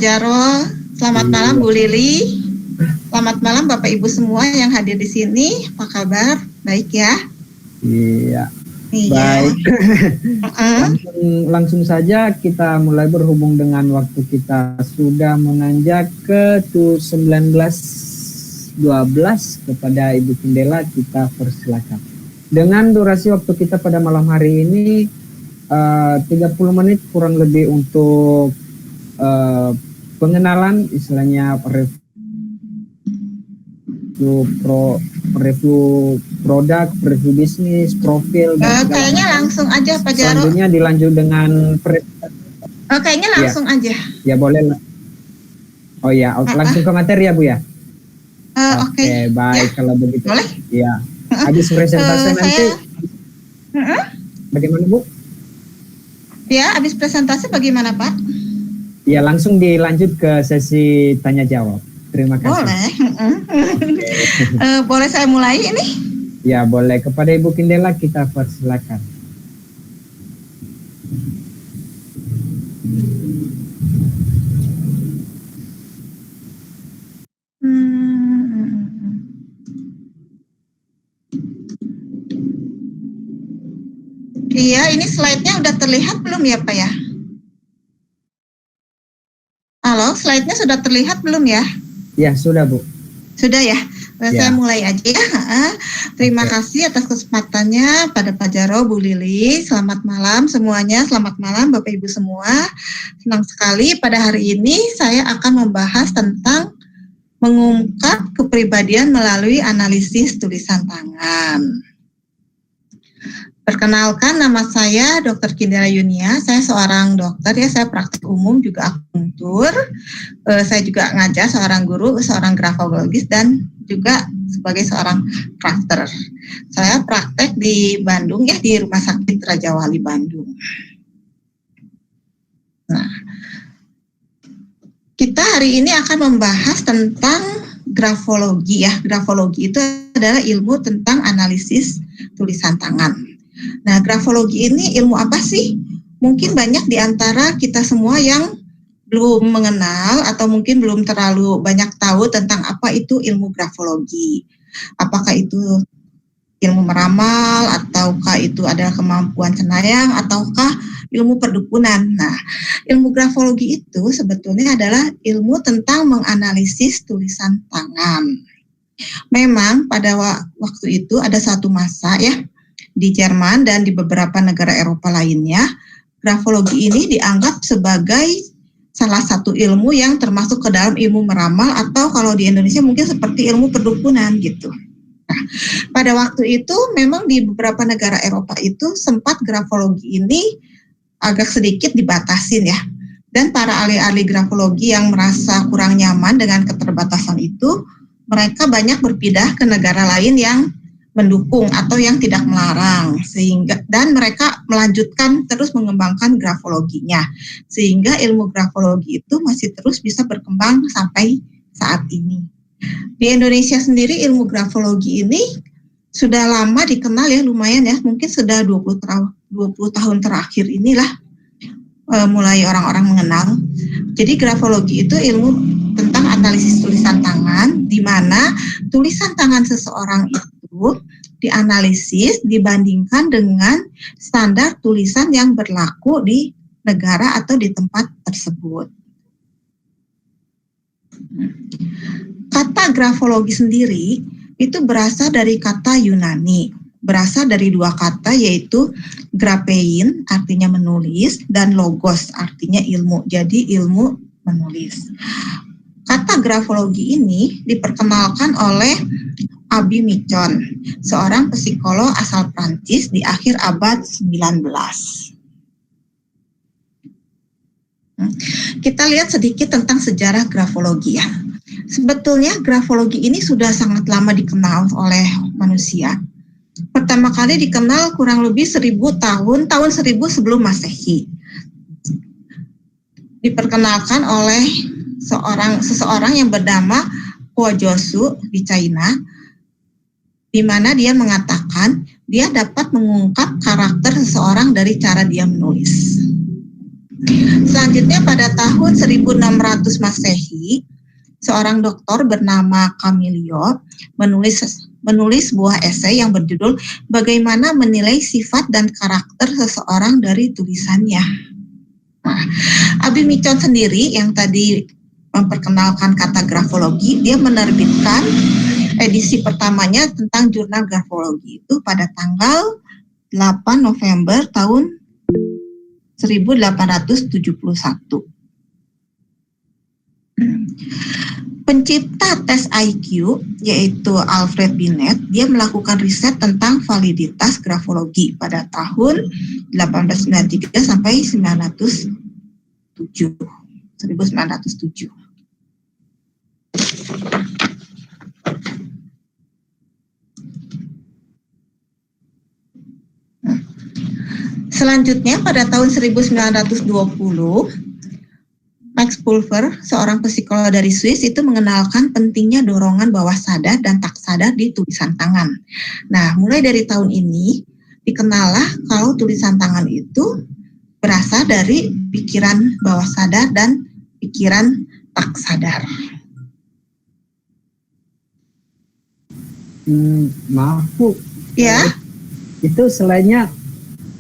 Jarol, selamat malam Bu Lili, selamat malam Bapak Ibu semua yang hadir di sini. Apa kabar? Baik ya? Iya. Baik. Langsung saja kita mulai berhubung dengan waktu kita sudah menanjak ke 19.12 kepada Ibu Kindela, kita persilakan. Dengan durasi waktu kita pada malam hari ini 30 menit kurang lebih untuk pengenalan, istilahnya review produk, review bisnis, profil. Kayaknya langsung aja Pak Jarod. Selanjutnya dilanjut dengan kayaknya langsung aja. Ya boleh. Oh ya, langsung ke materi ya Bu ya. Oke, baik ya. Kalau begitu. Boleh? Ya. Habis presentasi nanti. Bagaimana Bu? Ya, habis presentasi bagaimana Pak? Ya, langsung dilanjut ke sesi tanya jawab. Terima kasih. Boleh. Boleh saya mulai ini? Ya, boleh. Kepada Ibu Kindela kita persilakan. Iya, ini slide-nya udah terlihat belum ya Pak ya? Halo, slide-nya sudah terlihat belum ya? Ya, sudah Bu. Sudah ya? Saya mulai aja ya. Terima kasih atas kesempatannya pada Pak Jarod, Bu Lili. Selamat malam semuanya, selamat malam Bapak Ibu semua. Senang sekali pada hari ini saya akan membahas tentang mengungkap kepribadian melalui analisis tulisan tangan. Perkenalkan, nama saya Dr. Kindela Yunia. Saya seorang dokter ya, saya praktik umum juga akupuntur. Saya juga ngajar, seorang guru, seorang grafologis dan juga sebagai seorang crafter. Saya praktek di Bandung ya, di Rumah Sakit Raja Wali Bandung. Nah, kita hari ini akan membahas tentang grafologi ya. Grafologi itu adalah ilmu tentang analisis tulisan tangan. Nah, grafologi ini ilmu apa sih? Mungkin banyak di antara kita semua yang belum mengenal atau mungkin belum terlalu banyak tahu tentang apa itu ilmu grafologi. Apakah itu ilmu meramal, ataukah itu adalah kemampuan cenayang, ataukah ilmu perdukunan. Nah, ilmu grafologi itu sebetulnya adalah ilmu tentang menganalisis tulisan tangan. Memang pada waktu itu ada satu masa ya, di Jerman dan di beberapa negara Eropa lainnya, grafologi ini dianggap sebagai salah satu ilmu yang termasuk ke dalam ilmu meramal, atau kalau di Indonesia mungkin seperti ilmu perdukunan gitu. Nah, pada waktu itu memang di beberapa negara Eropa itu sempat grafologi ini agak sedikit dibatasin ya. Dan para ahli-ahli grafologi yang merasa kurang nyaman dengan keterbatasan itu, mereka banyak berpindah ke negara lain yang mendukung atau yang tidak melarang, sehingga dan mereka melanjutkan terus mengembangkan grafologinya, sehingga ilmu grafologi itu masih terus bisa berkembang sampai saat ini. Di Indonesia sendiri ilmu grafologi ini sudah lama dikenal ya, lumayan ya, mungkin sudah 20 tahun terakhir inilah mulai orang-orang mengenal. Jadi grafologi itu ilmu tentang analisis tulisan tangan, di mana tulisan tangan seseorang itu dianalisis dibandingkan dengan standar tulisan yang berlaku di negara atau di tempat tersebut. Kata grafologi sendiri itu berasal dari kata Yunani, berasal dari dua kata yaitu graphein artinya menulis dan logos artinya ilmu, jadi ilmu menulis. Kata grafologi ini diperkenalkan oleh Abi Michon, seorang psikolog asal Prancis di akhir abad 19. Kita lihat sedikit tentang sejarah grafologi ya. Sebetulnya grafologi ini sudah sangat lama dikenal oleh manusia. Pertama kali dikenal kurang lebih 1000 tahun 1000 sebelum Masehi. Diperkenalkan oleh seseorang yang bernama Huo Josu di China, di mana dia mengatakan dia dapat mengungkap karakter seseorang dari cara dia menulis. Selanjutnya pada tahun 1600 Masehi, seorang doktor bernama Camilio menulis sebuah esai yang berjudul Bagaimana Menilai Sifat dan Karakter Seseorang dari Tulisannya. Nah, Abi Micon sendiri yang tadi memperkenalkan kata grafologi, dia menerbitkan edisi pertamanya tentang jurnal grafologi itu pada tanggal 8 November tahun 1871. Pencipta tes IQ, yaitu Alfred Binet, dia melakukan riset tentang validitas grafologi pada tahun 1893 sampai 1907. Selanjutnya pada tahun 1920, Max Pulver, seorang psikolog dari Swiss, itu mengenalkan pentingnya dorongan bawah sadar dan tak sadar di tulisan tangan. Nah, mulai dari tahun ini, dikenallah kalau tulisan tangan itu berasal dari pikiran bawah sadar dan pikiran tak sadar. Maaf Bu, Ya, itu selainnya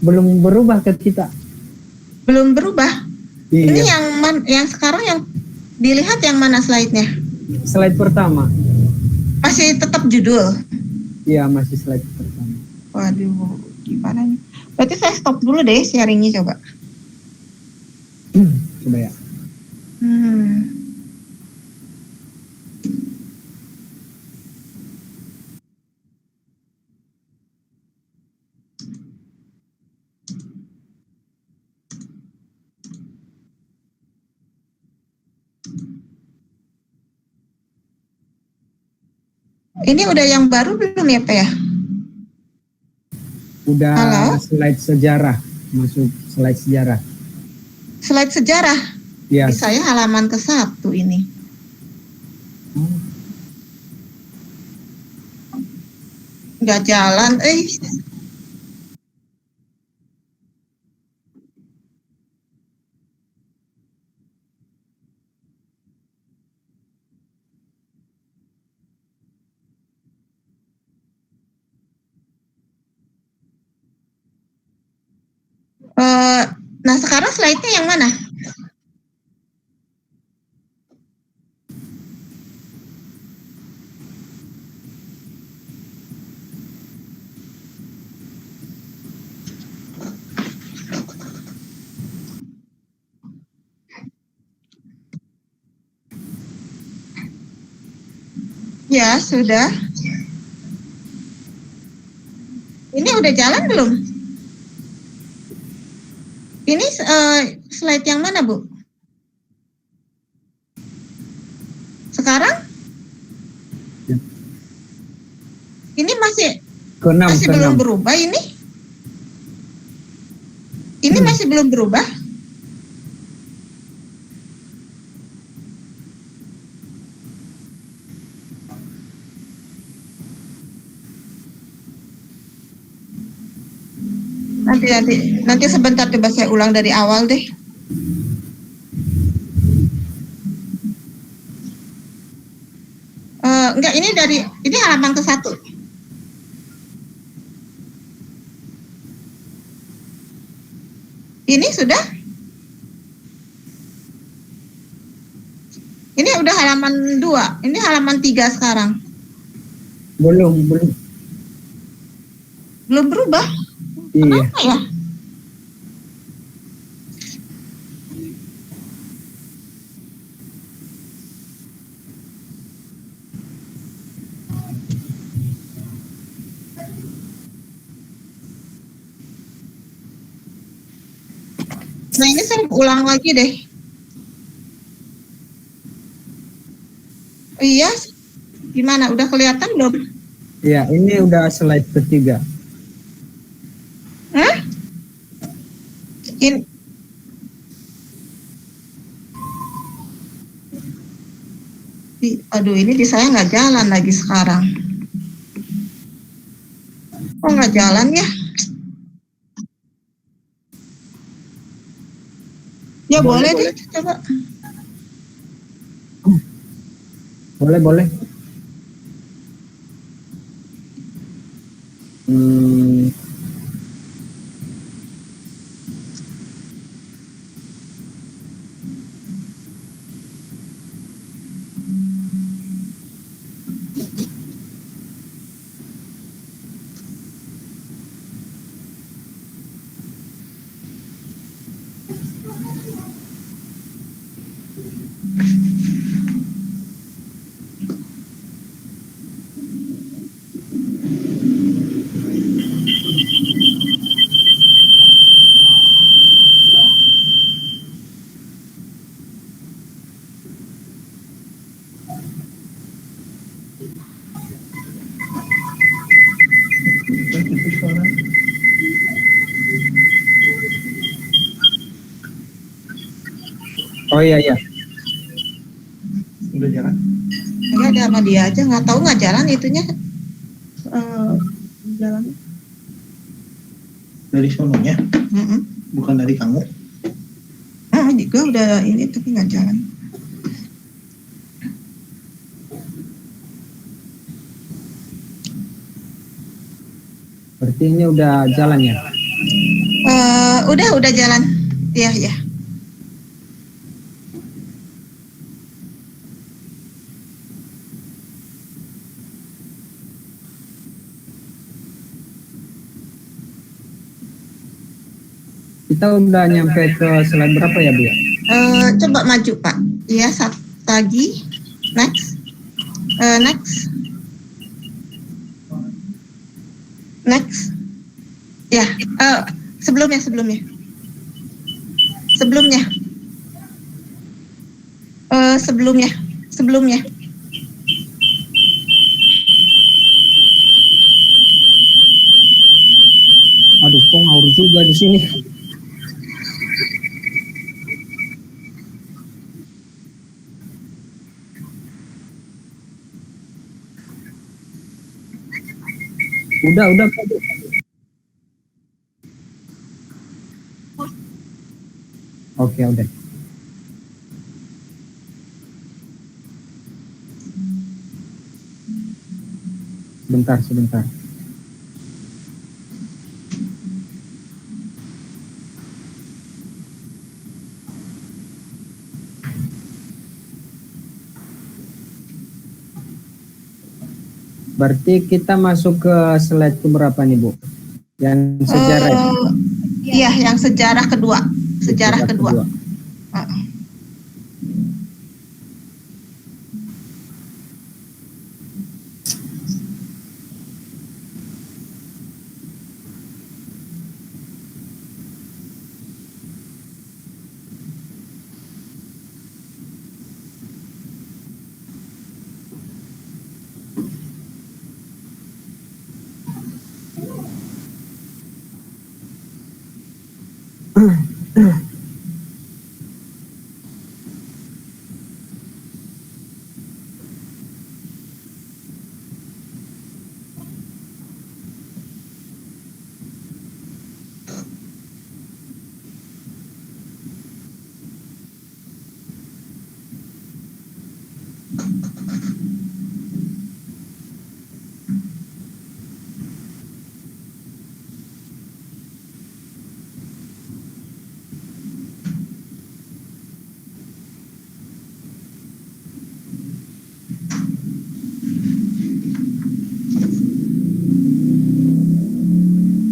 belum berubah ke kita. belum berubah. Iya. Ini yang sekarang yang dilihat yang mana slide-nya? Slide pertama. Masih tetap judul? Iya, masih slide pertama. Waduh, gimana nih? Berarti saya stop dulu deh sharingnya coba. Coba ya. Ini udah yang baru belum ya, Pak ya? Udah. Halo? Slide sejarah, masuk slide sejarah. Slide sejarah? Iya. Di saya halaman ke-1 ini. Nggak jalan, Nah, sekarang slide-nya yang mana? Ya, sudah. Ini udah jalan belum? Ini slide yang mana, Bu? Sekarang? Ya. Ini masih Ke-6. belum berubah ini? Ini masih belum berubah? Nanti sebentar coba saya ulang dari awal deh. Enggak, ini halaman ke-1. Ini sudah? Ini udah halaman 2. Ini halaman 3 sekarang. Belum. Belum berubah? Iya. Kenapa ya? Nah, ini saya ulang lagi deh. Iya, gimana? Udah kelihatan belum? Iya, ini udah slide ketiga. Hah? Aduh, ini di saya nggak jalan lagi sekarang. Kok nggak jalan ya? Ya boleh deh, coba. Boleh. Oh iya. Udah jalan? Ya ada sama dia aja, nggak tahu nggak jalan itunya. Jalan. Dari sononya? Bukan dari kamu? Juga udah ini tapi nggak jalan. Berarti ini udah jalan ya? Udah jalan. Iya. Kita udah nyampe ke slide berapa ya, Bu? Coba maju, Pak. Iya, satu lagi. Next. Next. Ya, sebelumnya. Aduh, kok ngawur juga di sini. Udah. Oke, udah. Sebentar. Berarti kita masuk ke slide berapa nih, Bu? Yang sejarah. Iya, yang sejarah kedua. Sejarah kedua.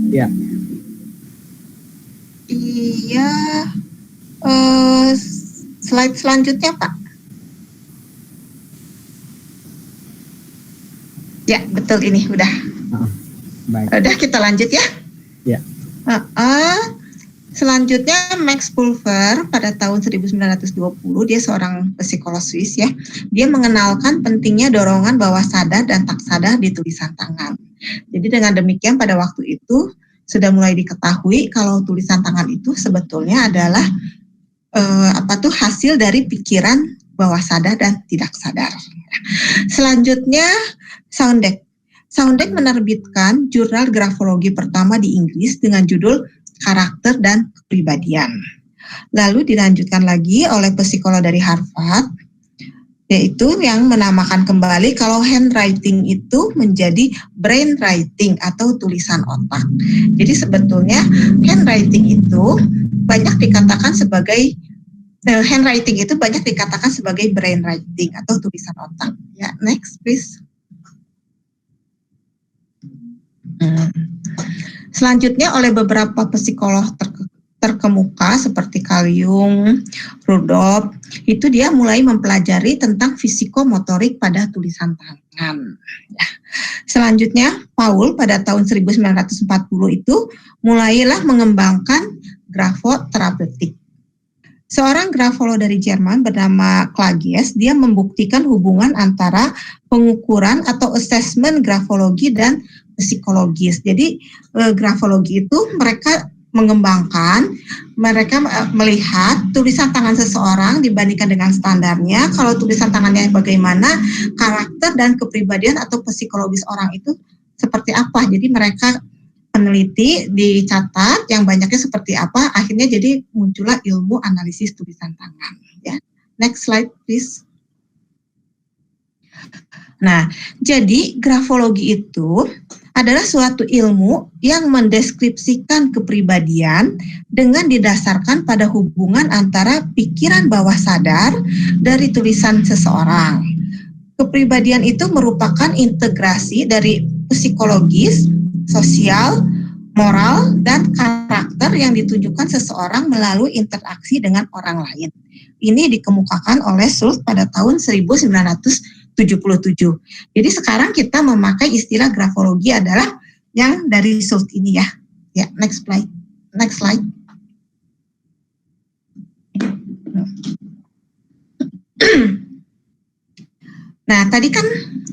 Ya. Iya. Slide selanjutnya, Pak. Ya, betul ini udah. Baik. Udah, kita lanjut ya. Ya. Selanjutnya Max Pulver pada tahun 1920, dia seorang psikolog Swiss ya. Dia mengenalkan pentingnya dorongan bawah sadar dan tak sadar di tulisan tangan. Jadi dengan demikian pada waktu itu sudah mulai diketahui kalau tulisan tangan itu sebetulnya adalah hasil dari pikiran bawah sadar dan tidak sadar. Selanjutnya Soundek. Soundek menerbitkan jurnal grafologi pertama di Inggris dengan judul Karakter dan Kepribadian. Lalu dilanjutkan lagi oleh psikolog dari Harvard, yaitu yang menamakan kembali kalau handwriting itu menjadi brain writing atau tulisan otak. Jadi sebetulnya handwriting itu banyak dikatakan sebagai brain writing atau tulisan otak. Ya, next please. Selanjutnya oleh beberapa psikolog terkemuka seperti Carl Jung, Rudolf, itu dia mulai mempelajari tentang fisikomotorik pada tulisan tangan. Ya. Selanjutnya Paul pada tahun 1940 itu mulailah mengembangkan grafoterapeutik. Seorang grafolog dari Jerman bernama Klages, dia membuktikan hubungan antara pengukuran atau assessment grafologi dan psikologis. Jadi grafologi itu mereka melihat tulisan tangan seseorang dibandingkan dengan standarnya. Kalau tulisan tangannya bagaimana, karakter dan kepribadian atau psikologis orang itu seperti apa. Jadi mereka peneliti dicatat yang banyaknya seperti apa, akhirnya jadi muncullah ilmu analisis tulisan tangan. Ya, next slide please. Nah, jadi grafologi itu adalah suatu ilmu yang mendeskripsikan kepribadian dengan didasarkan pada hubungan antara pikiran bawah sadar dari tulisan seseorang. Kepribadian itu merupakan integrasi dari psikologis, sosial, moral, dan karakter yang ditunjukkan seseorang melalui interaksi dengan orang lain. Ini dikemukakan oleh Schultz pada tahun 1977. Jadi sekarang kita memakai istilah grafologi adalah yang dari Schultz ini ya. Ya, next slide. Next slide. Nah, tadi kan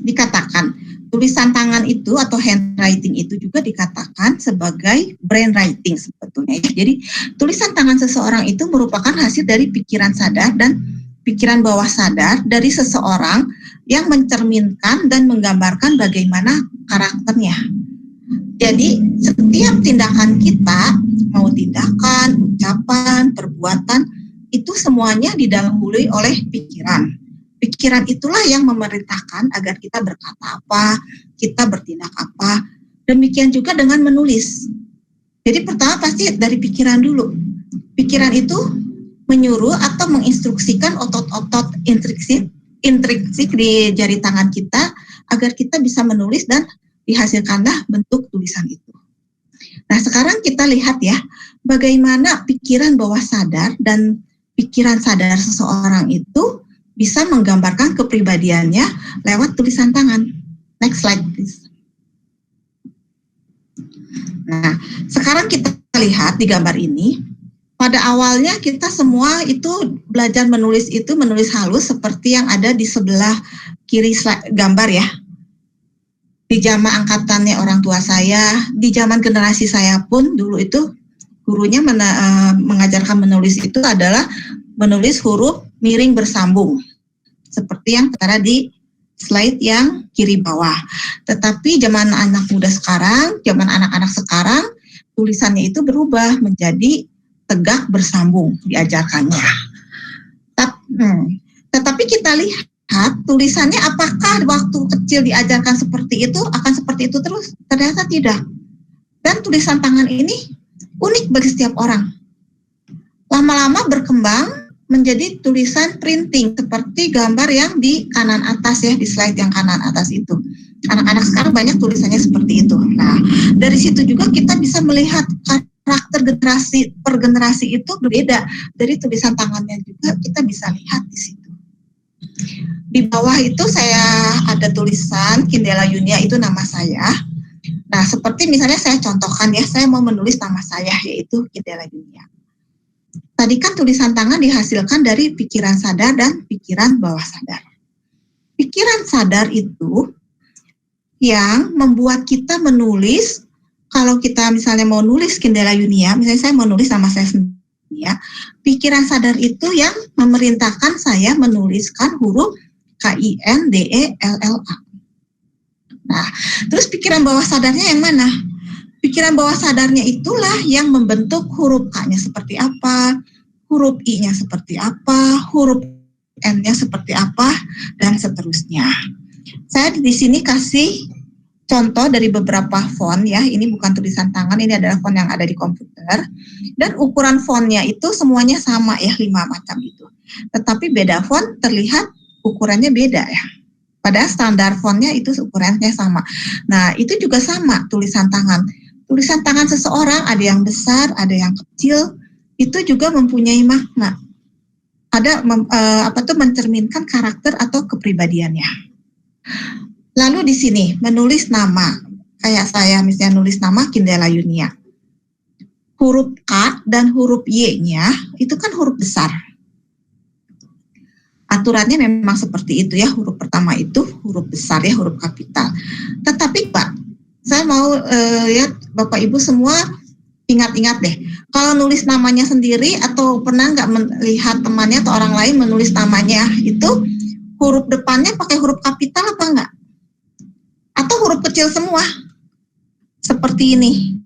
dikatakan tulisan tangan itu atau handwriting itu juga dikatakan sebagai brain writing sebetulnya. Jadi tulisan tangan seseorang itu merupakan hasil dari pikiran sadar dan pikiran bawah sadar dari seseorang yang mencerminkan dan menggambarkan bagaimana karakternya. Jadi setiap tindakan kita, mau tindakan, ucapan, perbuatan, itu semuanya didahului oleh pikiran. Pikiran itulah yang memerintahkan agar kita berkata apa, kita bertindak apa. Demikian juga dengan menulis. Jadi pertama pasti dari pikiran dulu. Pikiran itu menyuruh atau menginstruksikan otot-otot intrinsik di jari tangan kita agar kita bisa menulis dan dihasilkanlah bentuk tulisan itu. Nah, sekarang kita lihat ya, bagaimana pikiran bawah sadar dan pikiran sadar seseorang itu bisa menggambarkan kepribadiannya lewat tulisan tangan. Next slide, please. Nah, sekarang kita lihat di gambar ini, pada awalnya kita semua itu belajar menulis itu menulis halus seperti yang ada di sebelah kiri gambar ya. Di zaman angkatannya orang tua saya, di zaman generasi saya pun dulu itu gurunya mengajarkan menulis itu adalah menulis huruf miring bersambung. Seperti yang tertera di slide yang kiri bawah. Tetapi zaman anak muda sekarang, zaman anak-anak sekarang, tulisannya itu berubah menjadi tegak bersambung diajarkannya. Tetapi kita lihat tulisannya apakah waktu kecil diajarkan seperti itu akan seperti itu terus? Ternyata tidak. Dan tulisan tangan ini unik bagi setiap orang. Lama-lama berkembang menjadi tulisan printing seperti gambar yang di kanan atas ya, di slide yang kanan atas itu. Anak-anak sekarang banyak tulisannya seperti itu. Nah, dari situ juga kita bisa melihat karakter generasi per generasi itu berbeda. Dari tulisan tangannya juga kita bisa lihat di situ. Di bawah itu saya ada tulisan Kindela Yunia, itu nama saya. Nah, seperti misalnya saya contohkan ya, saya mau menulis nama saya yaitu Kindela Yunia. Tadi kan tulisan tangan dihasilkan dari pikiran sadar dan pikiran bawah sadar. Pikiran sadar itu yang membuat kita menulis. Kalau kita misalnya mau nulis Kindela Yunia, misalnya saya mau nulis nama saya sendiri ya, pikiran sadar itu yang memerintahkan saya menuliskan huruf KINDELLA. Nah, terus pikiran bawah sadarnya yang mana? Pikiran bawah sadarnya itulah yang membentuk huruf K-nya seperti apa, huruf I-nya seperti apa, huruf N-nya seperti apa, dan seterusnya. Saya di sini kasih contoh dari beberapa font ya, ini bukan tulisan tangan, ini adalah font yang ada di komputer. Dan ukuran fontnya itu semuanya sama ya, 5 macam itu. Tetapi beda font terlihat ukurannya beda ya. Padahal standar fontnya itu ukurannya sama. Nah, itu juga sama tulisan tangan. Tulisan tangan seseorang ada yang besar, ada yang kecil, itu juga mempunyai makna. Ada mencerminkan karakter atau kepribadiannya. Lalu di sini menulis nama, kayak saya misalnya nulis nama Kindela Yunia. Huruf A dan huruf Y-nya itu kan huruf besar. Aturannya memang seperti itu ya, huruf pertama itu huruf besar ya, huruf kapital. Tetapi Pak, saya mau lihat Bapak Ibu semua ingat-ingat deh, kalau nulis namanya sendiri atau pernah nggak melihat temannya atau orang lain menulis namanya, itu huruf depannya pakai huruf kapital apa enggak? Atau huruf kecil semua? Seperti ini.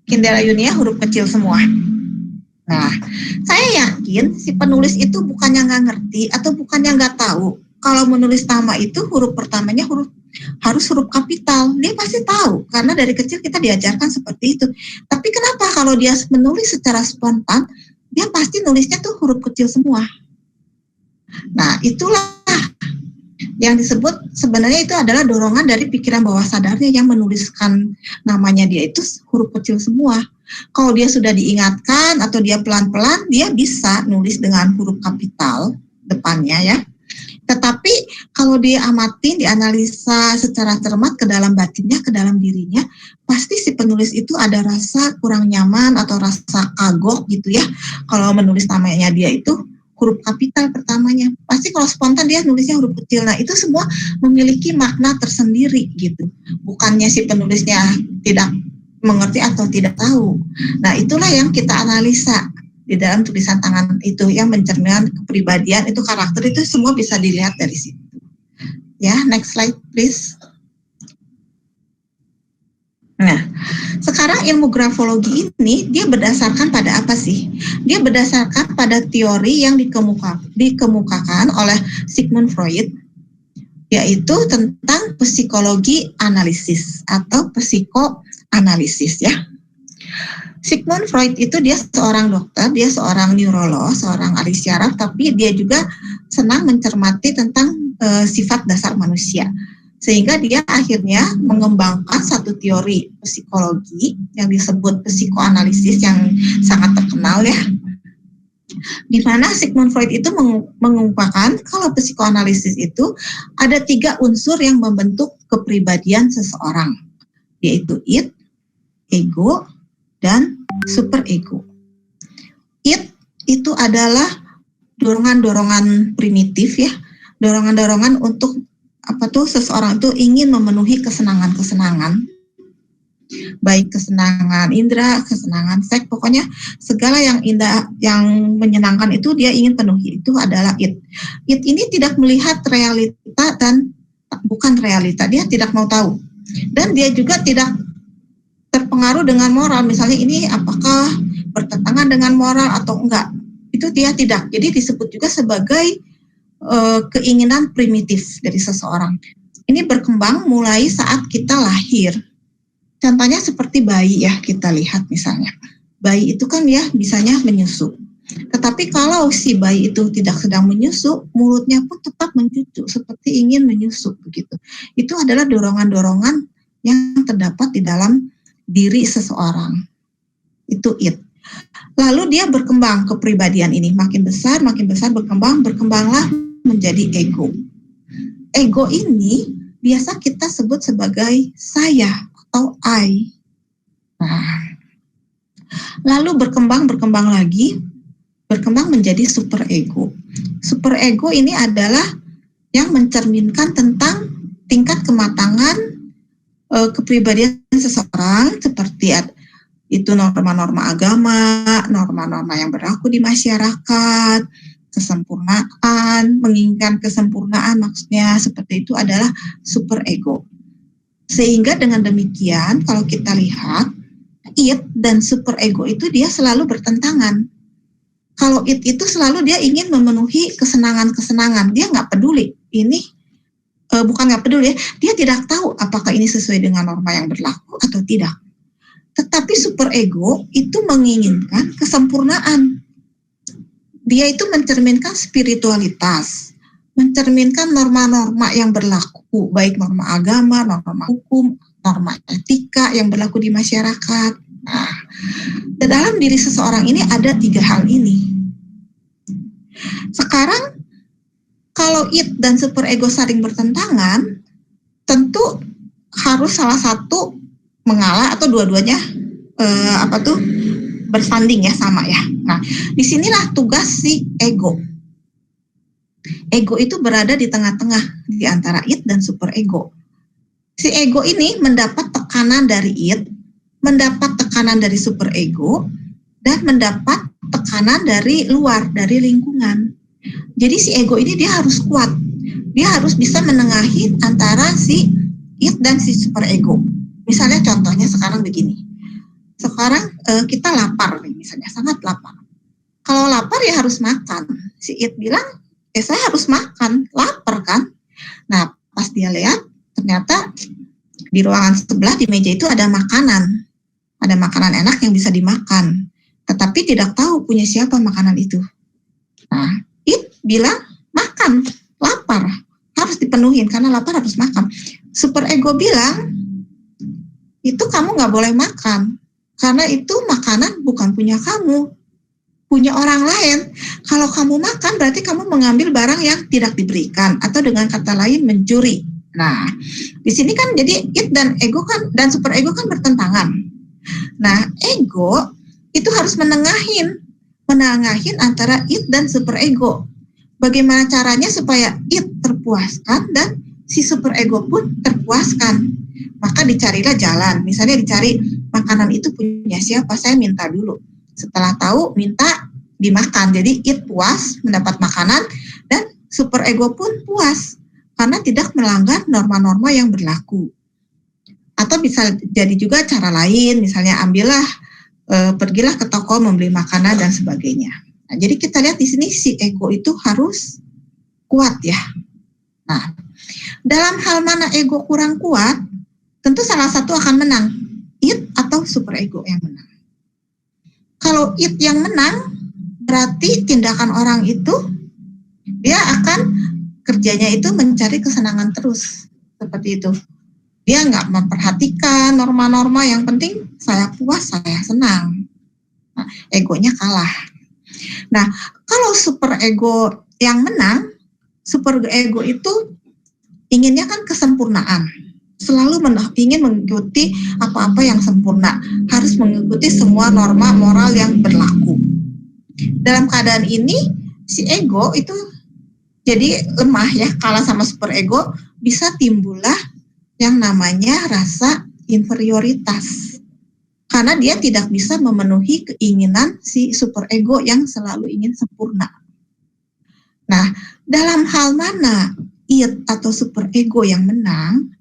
Kindela Yunia huruf kecil semua. Nah, saya yakin si penulis itu bukannya nggak ngerti atau bukannya nggak tahu. Kalau menulis nama itu huruf pertamanya harus huruf kapital. Dia pasti tahu karena dari kecil kita diajarkan seperti itu. Tapi kenapa kalau dia menulis secara spontan, dia pasti nulisnya tuh huruf kecil semua. Nah, itulah yang disebut sebenarnya itu adalah dorongan dari pikiran bawah sadarnya yang menuliskan namanya dia itu huruf kecil semua. Kalau dia sudah diingatkan atau dia pelan-pelan, dia bisa nulis dengan huruf kapital depannya ya. Tetapi kalau dia amatin, dianalisa secara cermat ke dalam batinnya, ke dalam dirinya, pasti si penulis itu ada rasa kurang nyaman atau rasa kagok gitu ya. Kalau menulis namanya dia itu huruf kapital pertamanya. Pasti kalau spontan dia nulisnya huruf kecil. Nah, itu semua memiliki makna tersendiri gitu. Bukannya si penulisnya tidak mengerti atau tidak tahu. Nah, itulah yang kita analisa di dalam tulisan tangan itu yang mencerminkan kepribadian, itu karakter, itu semua bisa dilihat dari situ. Ya, next slide please. Nah, sekarang ilmu grafologi ini dia berdasarkan pada apa sih? Dia berdasarkan pada teori yang dikemukakan oleh Sigmund Freud, yaitu tentang psikologi analisis atau psikoanalisis ya. Sigmund Freud itu dia seorang dokter, dia seorang neurolog, seorang ahli syaraf, tapi dia juga senang mencermati tentang sifat dasar manusia. Sehingga dia akhirnya mengembangkan satu teori psikologi yang disebut psikoanalisis yang sangat terkenal ya. Di mana Sigmund Freud itu mengungkapkan kalau psikoanalisis itu ada 3 unsur yang membentuk kepribadian seseorang, yaitu id, ego, dan superego. Id itu adalah dorongan-dorongan primitif ya, dorongan-dorongan untuk seseorang itu ingin memenuhi kesenangan-kesenangan, baik kesenangan indera, kesenangan seks, pokoknya segala yang indah, yang menyenangkan itu dia ingin penuhi, itu adalah id. Id ini tidak melihat realita dan bukan realita, dia tidak mau tahu. Dan dia juga tidak terpengaruh dengan moral, misalnya ini apakah bertentangan dengan moral atau enggak. Itu dia tidak. Jadi disebut juga sebagai keinginan primitif dari seseorang. Ini berkembang mulai saat kita lahir. Contohnya seperti bayi ya, kita lihat misalnya. Bayi itu kan ya bisanya menyusu. Tetapi kalau si bayi itu tidak sedang menyusu, mulutnya pun tetap mencucu seperti ingin menyusu begitu. Itu adalah dorongan-dorongan yang terdapat di dalam diri seseorang. Itu id. Lalu dia berkembang kepribadian ini makin besar berkembanglah menjadi ego. Ego ini biasa kita sebut sebagai saya atau I. Nah, lalu berkembang lagi, berkembang menjadi superego. Superego ini adalah yang mencerminkan tentang tingkat kematangan kepribadian seseorang, seperti itu norma-norma agama, norma-norma yang berlaku di masyarakat, kesempurnaan, menginginkan kesempurnaan, maksudnya seperti itu adalah superego. Sehingga dengan demikian kalau kita lihat id dan superego itu dia selalu bertentangan. Kalau it itu selalu dia ingin memenuhi kesenangan-kesenangan. Dia nggak peduli ini, bukan nggak peduli ya, dia tidak tahu apakah ini sesuai dengan norma yang berlaku atau tidak. Tetapi superego itu menginginkan kesempurnaan. Dia itu mencerminkan spiritualitas, mencerminkan norma-norma yang berlaku, baik norma agama, norma hukum, norma etika yang berlaku di masyarakat. Nah, dalam diri seseorang ini ada 3 hal ini. Sekarang, kalau it dan superego saling bertentangan, tentu harus salah satu mengalah atau dua-duanya bersanding ya, sama ya. Nah, disinilah tugas si ego. Ego itu berada di tengah-tengah di antara it dan superego. Si ego ini mendapat tekanan dari it, mendapat tekanan dari superego, dan mendapat tekanan dari luar, dari lingkungan. Jadi si ego ini dia harus kuat. Dia harus bisa menengahi antara si it dan si superego. Misalnya contohnya sekarang begini. Sekarang kita lapar nih, misalnya sangat lapar. Kalau lapar ya harus makan. Si it bilang, saya harus makan, lapar kan. Nah, pas dia lihat, ternyata di ruangan sebelah di meja itu ada makanan. Ada makanan enak yang bisa dimakan. Tetapi tidak tahu punya siapa makanan itu. Nah, it bilang, makan, lapar, harus dipenuhin karena lapar harus makan. Superego bilang, itu kamu nggak boleh makan. Karena itu makanan bukan punya kamu, punya orang lain. Kalau kamu makan berarti kamu mengambil barang yang tidak diberikan, atau dengan kata lain mencuri. Nah, di sini kan jadi it dan ego kan, dan superego kan bertentangan. Nah, ego itu harus menengahin antara it dan superego. Bagaimana caranya supaya it terpuaskan dan si superego pun terpuaskan? Maka dicarilah jalan. Misalnya dicari makanan itu punya siapa, saya minta dulu. Setelah tahu, minta dimakan. Jadi it puas mendapat makanan dan superego pun puas karena tidak melanggar norma-norma yang berlaku. Atau bisa jadi juga cara lain, misalnya pergilah ke toko membeli makanan dan sebagainya. Nah, jadi kita lihat di sini si ego itu harus kuat ya. Nah, dalam hal mana ego kurang kuat, tentu salah satu akan menang, it atau superego yang menang. Kalau it yang menang, berarti tindakan orang itu dia akan kerjanya itu mencari kesenangan terus, seperti itu. Dia nggak memperhatikan norma-norma, yang penting saya puas, saya senang. Nah, egonya kalah. Nah, kalau superego yang menang, superego itu inginnya kan kesempurnaan. Selalu ingin mengikuti apa-apa yang sempurna, harus mengikuti semua norma moral yang berlaku. Dalam keadaan ini, si ego itu jadi lemah ya, kalah sama superego, bisa timbullah yang namanya rasa inferioritas. Karena dia tidak bisa memenuhi keinginan si superego yang selalu ingin sempurna. Nah, dalam hal mana it atau superego yang menang,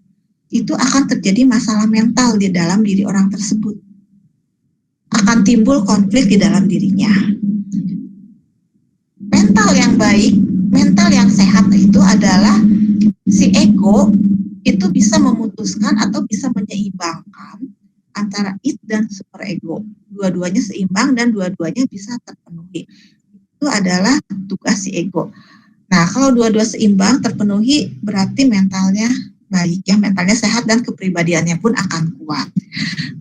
itu akan terjadi masalah mental di dalam diri orang tersebut. Akan timbul konflik di dalam dirinya. Mental yang baik, mental yang sehat itu adalah si ego itu bisa memutuskan atau bisa menyeimbangkan antara it dan superego. Dua-duanya seimbang dan dua-duanya bisa terpenuhi. Itu adalah tugas si ego. Nah, kalau dua-dua seimbang terpenuhi, berarti mentalnya baik ya, mentalnya sehat dan kepribadiannya pun akan kuat.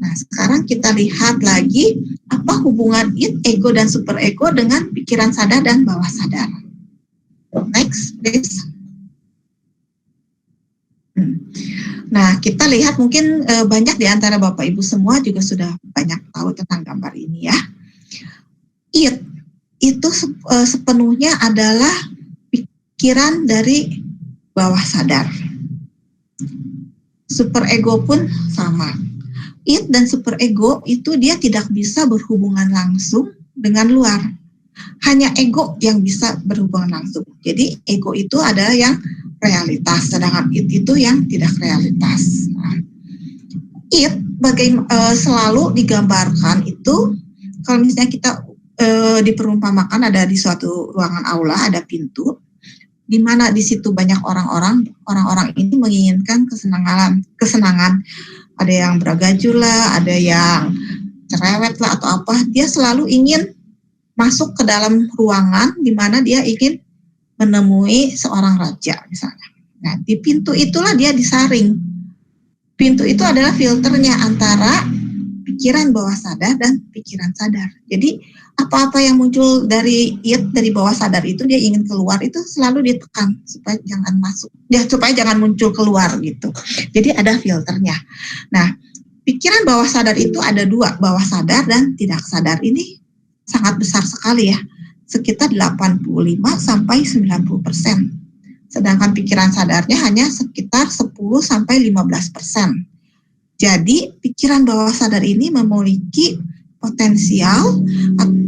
Nah, sekarang kita lihat lagi apa hubungan it, ego dan superego dengan pikiran sadar dan bawah sadar. Next, please. Nah, kita lihat mungkin banyak di antara Bapak Ibu semua juga sudah banyak tahu tentang gambar ini ya. It itu sepenuhnya adalah pikiran dari bawah sadar. Superego pun sama. It dan superego itu dia tidak bisa berhubungan langsung dengan luar. Hanya ego yang bisa berhubungan langsung. Jadi ego itu adalah yang realitas, sedangkan it itu yang tidak realitas. Nah, it selalu digambarkan itu, kalau misalnya kita diperumpamakan ada di suatu ruangan aula, ada pintu, di mana di situ banyak orang-orang ini menginginkan kesenangan. Ada yang beragajul lah, ada yang cerewet lah atau apa. Dia selalu ingin masuk ke dalam ruangan di mana dia ingin menemui seorang raja misalnya. Nah, di pintu itulah dia disaring. Pintu itu adalah filternya antara pikiran bawah sadar dan pikiran sadar. Jadi apa-apa yang muncul dari bawah sadar itu dia ingin keluar, itu selalu ditekan supaya jangan masuk, supaya jangan muncul keluar gitu. Jadi ada filternya. Nah, pikiran bawah sadar itu ada dua, bawah sadar dan tidak sadar. Ini sangat besar sekali ya, sekitar 85 sampai 90%. Sedangkan pikiran sadarnya hanya sekitar 10 sampai 15%. Jadi pikiran bawah sadar ini memiliki potensial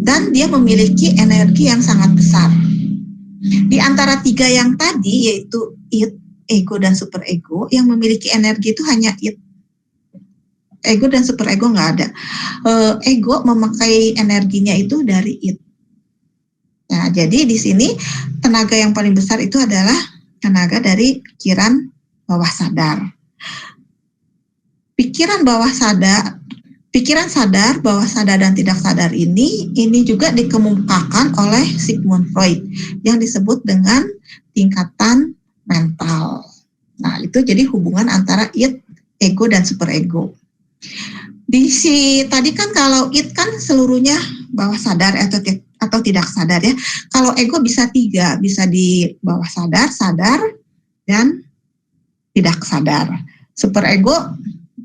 dan dia memiliki energi yang sangat besar. Di antara tiga yang tadi, yaitu id, ego, dan superego, yang memiliki energi itu hanya id. Ego dan superego nggak ada. Ego memakai energinya itu dari id. Nah, jadi di sini tenaga yang paling besar itu adalah tenaga dari pikiran bawah sadar. Pikiran sadar, bawah sadar dan tidak sadar ini juga dikemukakan oleh Sigmund Freud yang disebut dengan tingkatan mental. Nah, itu jadi hubungan antara id, ego, dan superego. Tadi kan kalau id kan seluruhnya bawah sadar atau tidak sadar ya. Kalau ego bisa tiga, bisa di bawah sadar, dan tidak sadar. Superego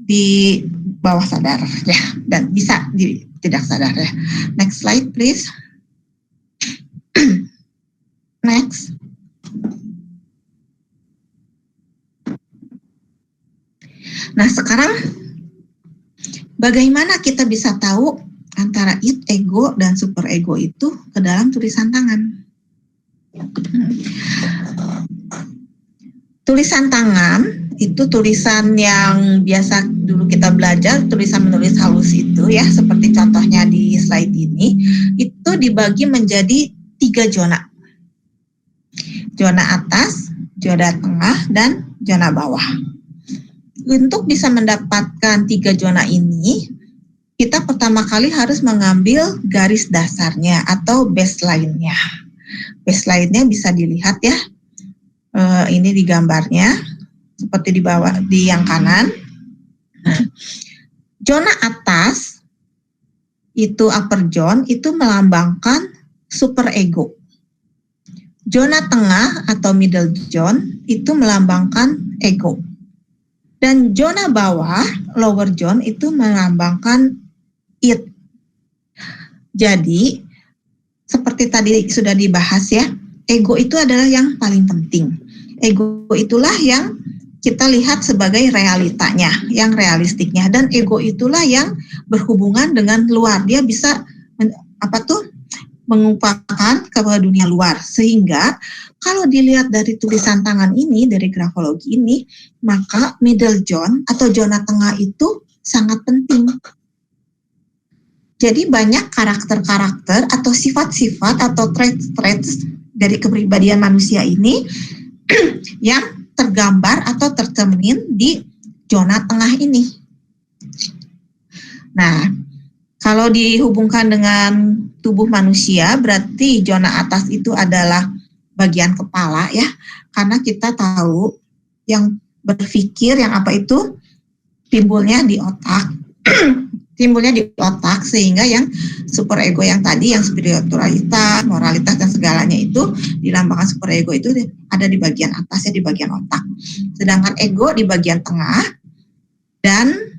di bawah sadar ya, dan bisa di tidak sadar ya. Next slide please. Next. Nah, sekarang bagaimana kita bisa tahu antara id, ego, dan superego itu ke dalam tulisan tangan? Tulisan tangan itu tulisan yang biasa dulu kita belajar, tulisan menulis halus itu ya, seperti contohnya di slide ini, itu dibagi menjadi 3 zona. Zona atas, zona tengah, dan zona bawah. Untuk bisa mendapatkan 3 zona ini, kita pertama kali harus mengambil garis dasarnya atau baseline-nya. Baseline-nya bisa dilihat ya, ini di gambarnya, seperti di bawah, di yang kanan. Nah, zona atas itu upper zone, itu melambangkan superego. Zona tengah atau middle zone itu melambangkan ego. Dan zona bawah, lower zone, itu melambangkan id. Jadi, seperti tadi sudah dibahas ya, ego itu adalah yang paling penting. Ego itulah yang kita lihat sebagai realitanya, yang realistiknya, dan ego itulah yang berhubungan dengan luar. Dia bisa mengumpulkan ke dunia luar, sehingga kalau dilihat dari tulisan tangan ini, dari grafologi ini, maka middle zone atau zona tengah itu sangat penting. Jadi banyak karakter-karakter atau sifat-sifat atau traits dari kepribadian manusia ini yang tergambar atau tercermin di zona tengah ini. Nah, kalau dihubungkan dengan tubuh manusia, berarti zona atas itu adalah bagian kepala ya, karena kita tahu yang berpikir, yang apa itu timbulnya di otak, sehingga yang superego yang tadi, yang spiritualitas, moralitas, dan segalanya itu dilambangkan superego itu ada di bagian atas ya, di bagian otak. Sedangkan ego di bagian tengah dan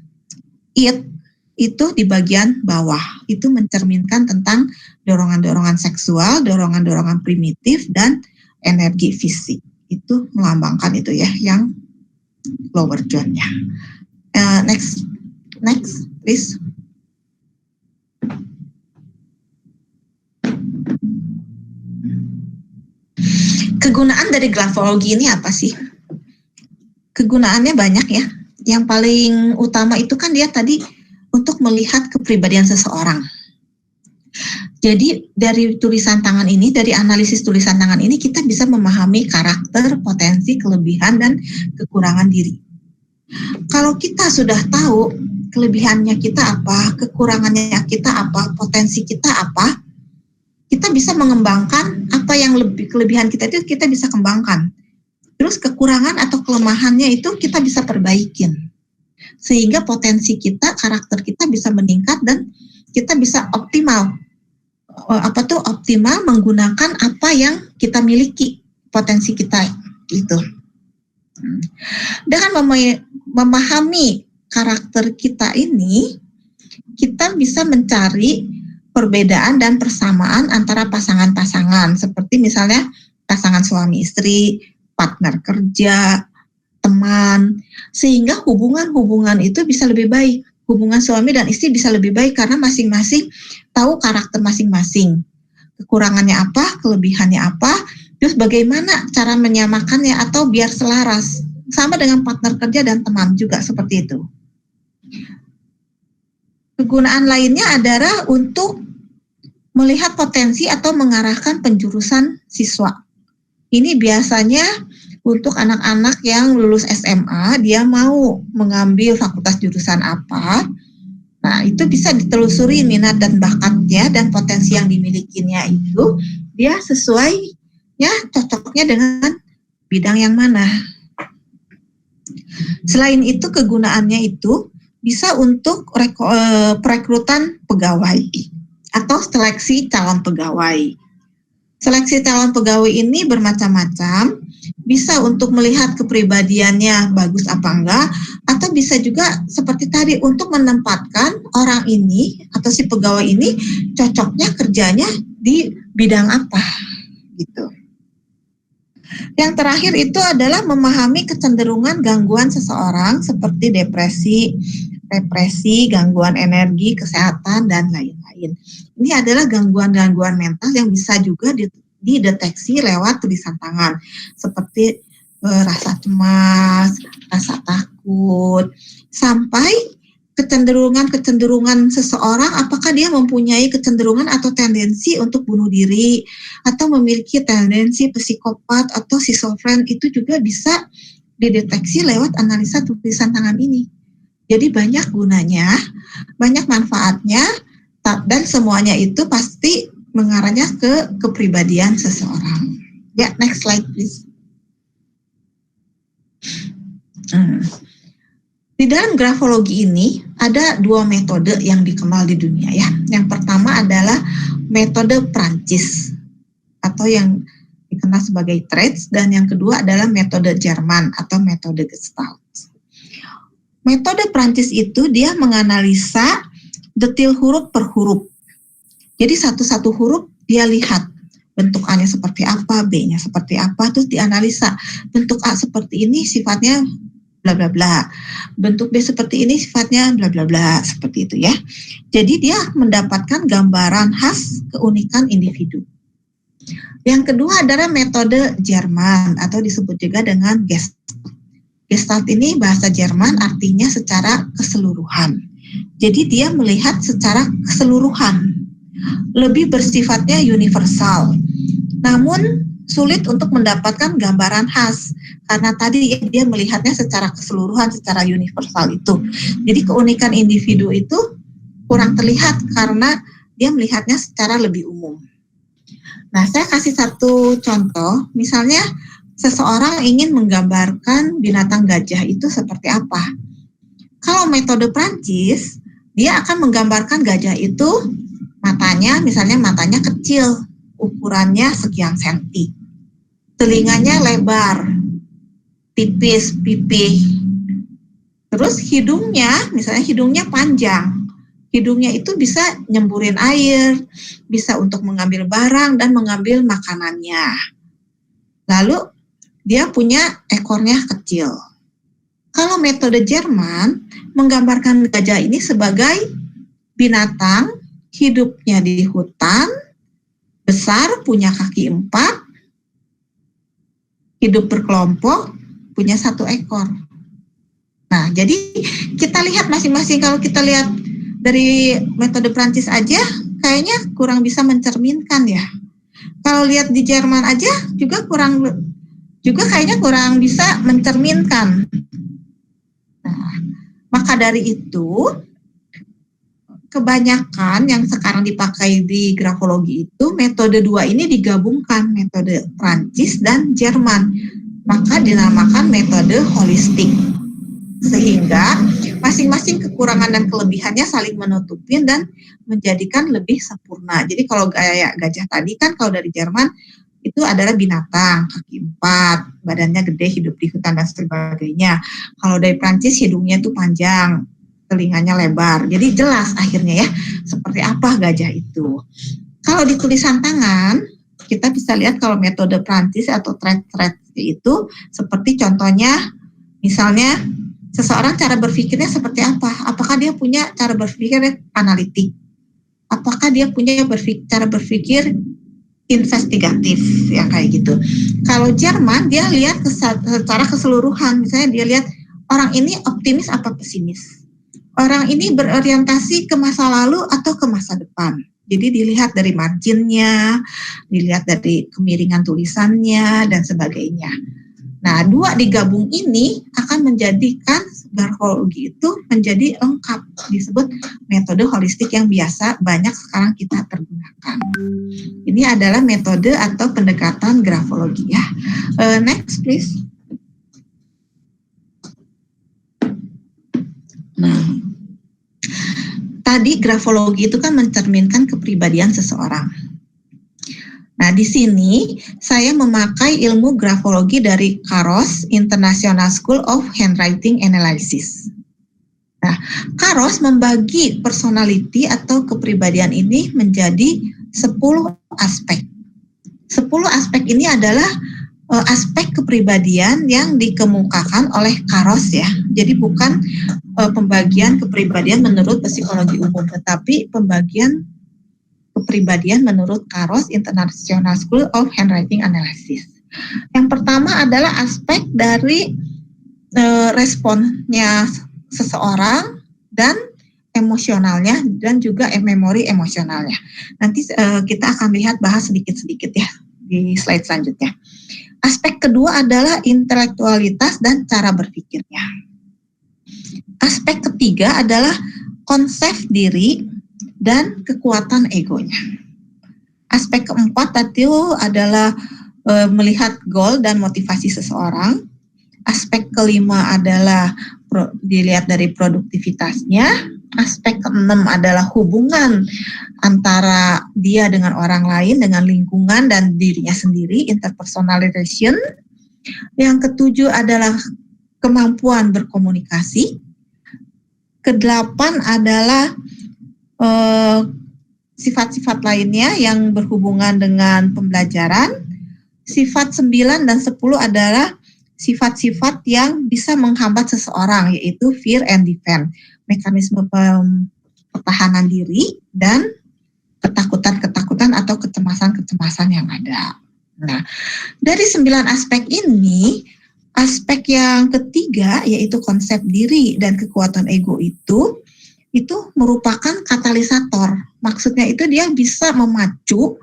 id itu di bagian bawah. Itu mencerminkan tentang dorongan-dorongan seksual, dorongan-dorongan primitif, dan energi fisik. Itu melambangkan itu ya, yang lower zone-nya. Next please. Kegunaan dari grafologi ini apa sih? Kegunaannya banyak ya. Yang paling utama itu kan dia tadi untuk melihat kepribadian seseorang. Jadi dari tulisan tangan ini, dari analisis tulisan tangan ini kita bisa memahami karakter, potensi, kelebihan, dan kekurangan diri. Kalau kita sudah tahu kelebihannya kita apa, kekurangannya kita apa, potensi kita apa, kita bisa mengembangkan apa yang lebih kelebihan kita itu kita bisa kembangkan. Terus kekurangan atau kelemahannya itu kita bisa perbaikin. Sehingga potensi kita, karakter kita bisa meningkat dan kita bisa optimal. Optimal menggunakan apa yang kita miliki, potensi kita itu. Dengan memahami karakter kita ini, kita bisa mencari perbedaan dan persamaan antara pasangan-pasangan, seperti misalnya pasangan suami istri, partner kerja, teman, sehingga hubungan-hubungan itu bisa lebih baik. Hubungan suami dan istri bisa lebih baik karena masing-masing tahu karakter masing-masing. Kekurangannya apa, kelebihannya apa, terus bagaimana cara menyamakannya atau biar selaras. Sama dengan partner kerja dan teman juga seperti itu. Kegunaan lainnya adalah untuk melihat potensi atau mengarahkan penjurusan siswa. Ini biasanya untuk anak-anak yang lulus SMA, dia mau mengambil fakultas jurusan apa. Nah, itu bisa ditelusuri minat dan bakatnya dan potensi yang dimilikinya itu, dia sesuai, ya cocoknya dengan bidang yang mana. Selain itu, kegunaannya itu bisa untuk perekrutan pegawai atau seleksi calon pegawai. Seleksi calon pegawai ini bermacam-macam, bisa untuk melihat kepribadiannya bagus apa enggak, atau bisa juga seperti tadi untuk menempatkan orang ini atau si pegawai ini cocoknya kerjanya di bidang apa, gitu. Yang terakhir itu adalah memahami kecenderungan gangguan seseorang seperti depresi, represi, gangguan energi, kesehatan, dan lain-lain. Ini adalah gangguan-gangguan mental yang bisa juga dideteksi lewat tulisan tangan, seperti rasa cemas, rasa takut, sampai kecenderungan seseorang, apakah dia mempunyai kecenderungan atau tendensi untuk bunuh diri, atau memiliki tendensi psikopat atau schizofren, itu juga bisa dideteksi lewat analisa tulisan tangan ini. Jadi banyak gunanya, banyak manfaatnya, dan semuanya itu pasti mengarahnya ke kepribadian seseorang. Ya, next slide please. Di dalam grafologi ini ada dua metode yang dikenal di dunia ya. Yang pertama adalah metode Prancis atau yang dikenal sebagai Traits, dan yang kedua adalah metode Jerman atau metode Gestalt. Metode Prancis itu dia menganalisa detil huruf per huruf. Jadi satu-satu huruf dia lihat bentuk A-nya seperti apa, B-nya seperti apa, terus dianalisa. Bentuk A seperti ini sifatnya bla bla bla. Bentuk B seperti ini sifatnya bla bla bla, seperti itu ya. Jadi dia mendapatkan gambaran khas keunikan individu. Yang kedua adalah metode Jerman atau disebut juga dengan Gestalt. Gestalt ini bahasa Jerman artinya secara keseluruhan. Jadi dia melihat secara keseluruhan. Lebih bersifatnya universal. Namun sulit untuk mendapatkan gambaran khas karena tadi dia melihatnya secara keseluruhan, secara universal itu. Jadi keunikan individu itu kurang terlihat karena dia melihatnya secara lebih umum. Nah, saya kasih satu contoh, misalnya seseorang ingin menggambarkan binatang gajah itu seperti apa. Kalau metode Prancis, dia akan menggambarkan gajah itu matanya, misalnya matanya kecil, ukurannya sekian senti. Telinganya lebar, tipis, pipih. Terus hidungnya, misalnya hidungnya panjang. Hidungnya itu bisa nyemburin air, bisa untuk mengambil barang dan mengambil makanannya. Lalu dia punya ekornya kecil. Kalau metode Jerman menggambarkan gajah ini sebagai binatang, hidupnya di hutan, besar, punya kaki 4, hidup berkelompok, punya 1 ekor. Nah, jadi kita lihat masing-masing, kalau kita lihat dari metode Prancis aja, kayaknya kurang bisa mencerminkan ya. Kalau lihat di Jerman aja juga kayaknya kurang bisa mencerminkan. Nah, maka dari itu kebanyakan yang sekarang dipakai di grafologi itu metode 2 ini digabungkan, metode Prancis dan Jerman. Maka dinamakan metode holistik. Sehingga masing-masing kekurangan dan kelebihannya saling menutupin dan menjadikan lebih sempurna. Jadi kalau kayak gajah tadi kan kalau dari Jerman itu adalah binatang, kaki 4, badannya gede, hidup di hutan dan sebagainya. Kalau dari Prancis hidungnya itu panjang, telinganya lebar. Jadi jelas akhirnya ya seperti apa gajah itu. Kalau di tulisan tangan kita bisa lihat kalau metode Prancis atau trait itu seperti contohnya misalnya seseorang cara berpikirnya seperti apa? Apakah dia punya cara berpikir analitik? Apakah dia punya cara berpikir investigatif ya kayak gitu. Kalau Jerman dia lihat secara keseluruhan, misalnya dia lihat orang ini optimis apa pesimis. Orang ini berorientasi ke masa lalu atau ke masa depan. Jadi dilihat dari marginnya, dilihat dari kemiringan tulisannya dan sebagainya. Nah, 2 digabung ini akan menjadikan grafologi itu menjadi lengkap, disebut metode holistik yang biasa banyak sekarang kita pergunakan. Ini adalah metode atau pendekatan grafologi ya. Next please. Nah, tadi grafologi itu kan mencerminkan kepribadian seseorang. Nah, di sini saya memakai ilmu grafologi dari Carros International School of Handwriting Analysis. Nah, Carros membagi personality atau kepribadian ini menjadi 10 aspek. 10 aspek ini adalah aspek kepribadian yang dikemukakan oleh Carros ya. Jadi bukan pembagian kepribadian menurut psikologi umum, tetapi pembagian kepribadian menurut Carros International School of Handwriting Analysis. Yang pertama adalah aspek dari responnya seseorang dan emosionalnya dan juga memori emosionalnya. Nanti kita akan lihat bahas sedikit-sedikit ya di slide selanjutnya. Aspek kedua adalah intelektualitas dan cara berpikirnya. Aspek ketiga adalah konsep diri dan kekuatan egonya. Aspek keempat tadi adalah melihat goal dan motivasi seseorang. Aspek kelima adalah dilihat dari produktivitasnya. Aspek keenam adalah hubungan antara dia dengan orang lain, dengan lingkungan dan dirinya sendiri, interpersonal relation. Yang ketujuh adalah kemampuan berkomunikasi. Kedelapan adalah sifat-sifat lainnya yang berhubungan dengan pembelajaran. Sifat 9 dan 10 adalah sifat-sifat yang bisa menghambat seseorang, yaitu fear and defense, mekanisme pertahanan diri dan ketakutan-ketakutan atau kecemasan-kecemasan yang ada. Nah, dari 9 aspek ini, aspek yang ketiga yaitu konsep diri dan kekuatan ego itu merupakan katalisator. Maksudnya itu dia bisa memacu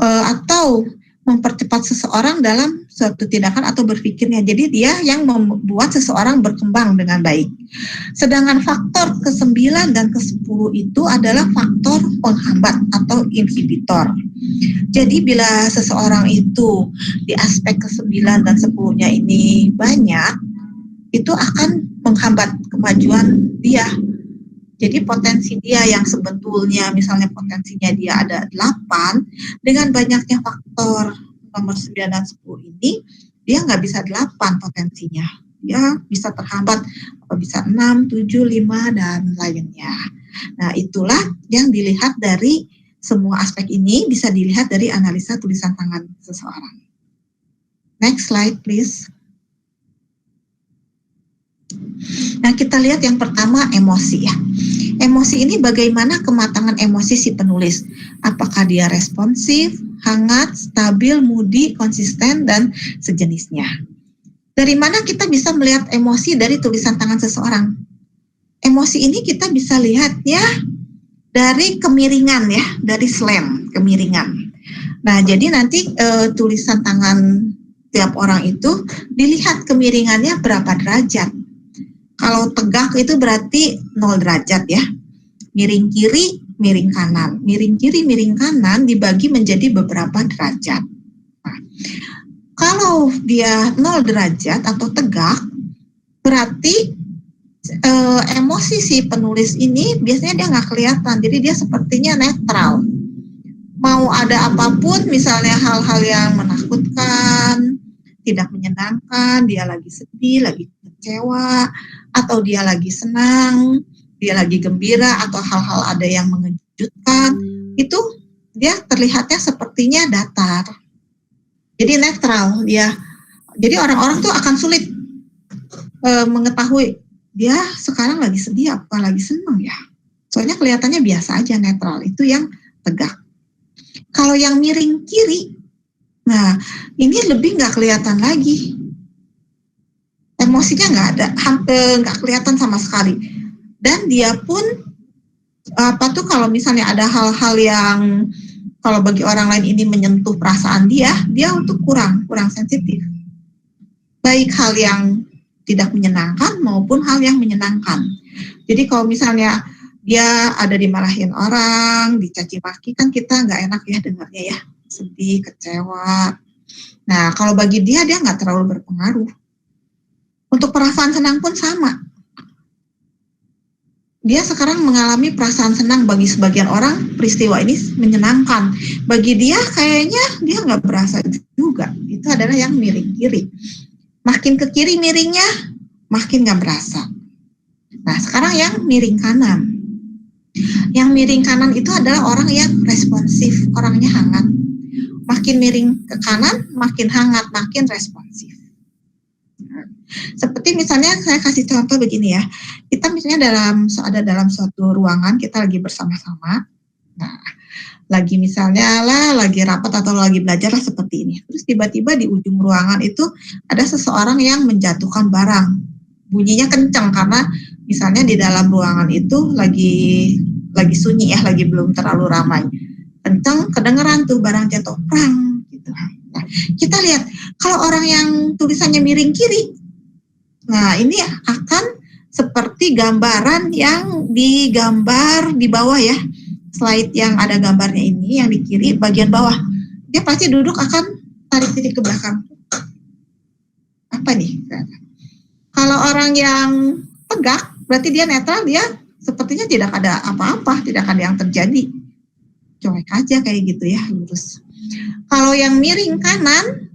atau mempercepat seseorang dalam suatu tindakan atau berpikirnya. Jadi dia yang membuat seseorang berkembang dengan baik. Sedangkan faktor ke-9 dan ke-10 itu adalah faktor penghambat atau inhibitor. Jadi bila seseorang itu di aspek ke-9 dan 10-nya ini banyak, itu akan menghambat kemajuan dia. Jadi potensi dia yang sebetulnya misalnya potensinya dia ada 8, dengan banyaknya faktor nomor 9 dan 10 ini, dia nggak bisa 8 potensinya. Dia bisa terhambat, bisa 6, 7, 5, dan lainnya. Nah, itulah yang dilihat dari semua aspek ini, bisa dilihat dari analisa tulisan tangan seseorang. Next slide, please. Nah, kita lihat yang pertama emosi ya. Emosi ini bagaimana kematangan emosi si penulis. Apakah dia responsif, hangat, stabil, moody, konsisten, dan sejenisnya. Dari mana kita bisa melihat emosi dari tulisan tangan seseorang? Emosi ini kita bisa lihatnya dari kemiringan ya, dari slant, kemiringan. Nah, jadi nanti tulisan tangan tiap orang itu dilihat kemiringannya berapa derajat. Kalau tegak itu berarti 0 derajat ya. Miring kiri, miring kanan. Miring kiri, miring kanan dibagi menjadi beberapa derajat. Nah, kalau dia 0 derajat atau tegak, berarti emosi si penulis ini biasanya dia nggak kelihatan. Jadi dia sepertinya netral. Mau ada apapun, misalnya hal-hal yang menakutkan, tidak menyenangkan, dia lagi sedih, lagi kecewa, atau dia lagi senang, dia lagi gembira, atau hal-hal ada yang mengejutkan, itu dia terlihatnya sepertinya datar. Jadi netral dia. Jadi orang-orang tuh akan sulit mengetahui dia sekarang lagi sedih apa lagi senang ya. Soalnya kelihatannya biasa aja, netral. Itu yang tegak. Kalau yang miring kiri, nah ini lebih nggak kelihatan lagi. Emosinya nggak ada, hampir nggak kelihatan sama sekali. Dan dia pun kalau misalnya ada hal-hal yang kalau bagi orang lain ini menyentuh perasaan dia untuk kurang sensitif. Baik hal yang tidak menyenangkan maupun hal yang menyenangkan. Jadi kalau misalnya dia ada dimarahin orang, dicaci maki, kan kita nggak enak ya dengarnya ya, sedih, kecewa. Nah kalau bagi dia nggak terlalu berpengaruh. Untuk perasaan senang pun sama. Dia sekarang mengalami perasaan senang, bagi sebagian orang peristiwa ini menyenangkan. Bagi dia kayaknya dia nggak berasa juga. Itu adalah yang miring kiri. Makin ke kiri miringnya, makin nggak berasa. Nah sekarang yang miring kanan. Yang miring kanan itu adalah orang yang responsif, orangnya hangat. Makin miring ke kanan, makin hangat, makin responsif. Seperti misalnya saya kasih contoh begini ya, kita misalnya ada dalam suatu ruangan, kita lagi bersama-sama, nah lagi misalnya lagi rapat atau lagi belajar lah seperti ini, terus tiba-tiba di ujung ruangan itu ada seseorang yang menjatuhkan barang, bunyinya kencang karena misalnya di dalam ruangan itu lagi sunyi ya, lagi belum terlalu ramai, kencang kedengeran tuh barang jatuh, prang gitu. Nah kita lihat kalau orang yang tulisannya miring kiri, nah ini akan seperti gambaran yang digambar di bawah ya, slide yang ada gambarnya ini yang di kiri bagian bawah. Dia pasti duduk akan tarik titik ke belakang. Apa nih? Kalau orang yang tegak berarti dia netral, dia sepertinya tidak ada apa-apa, tidak ada yang terjadi. Cuek aja kayak gitu ya, lurus. Kalau yang miring kanan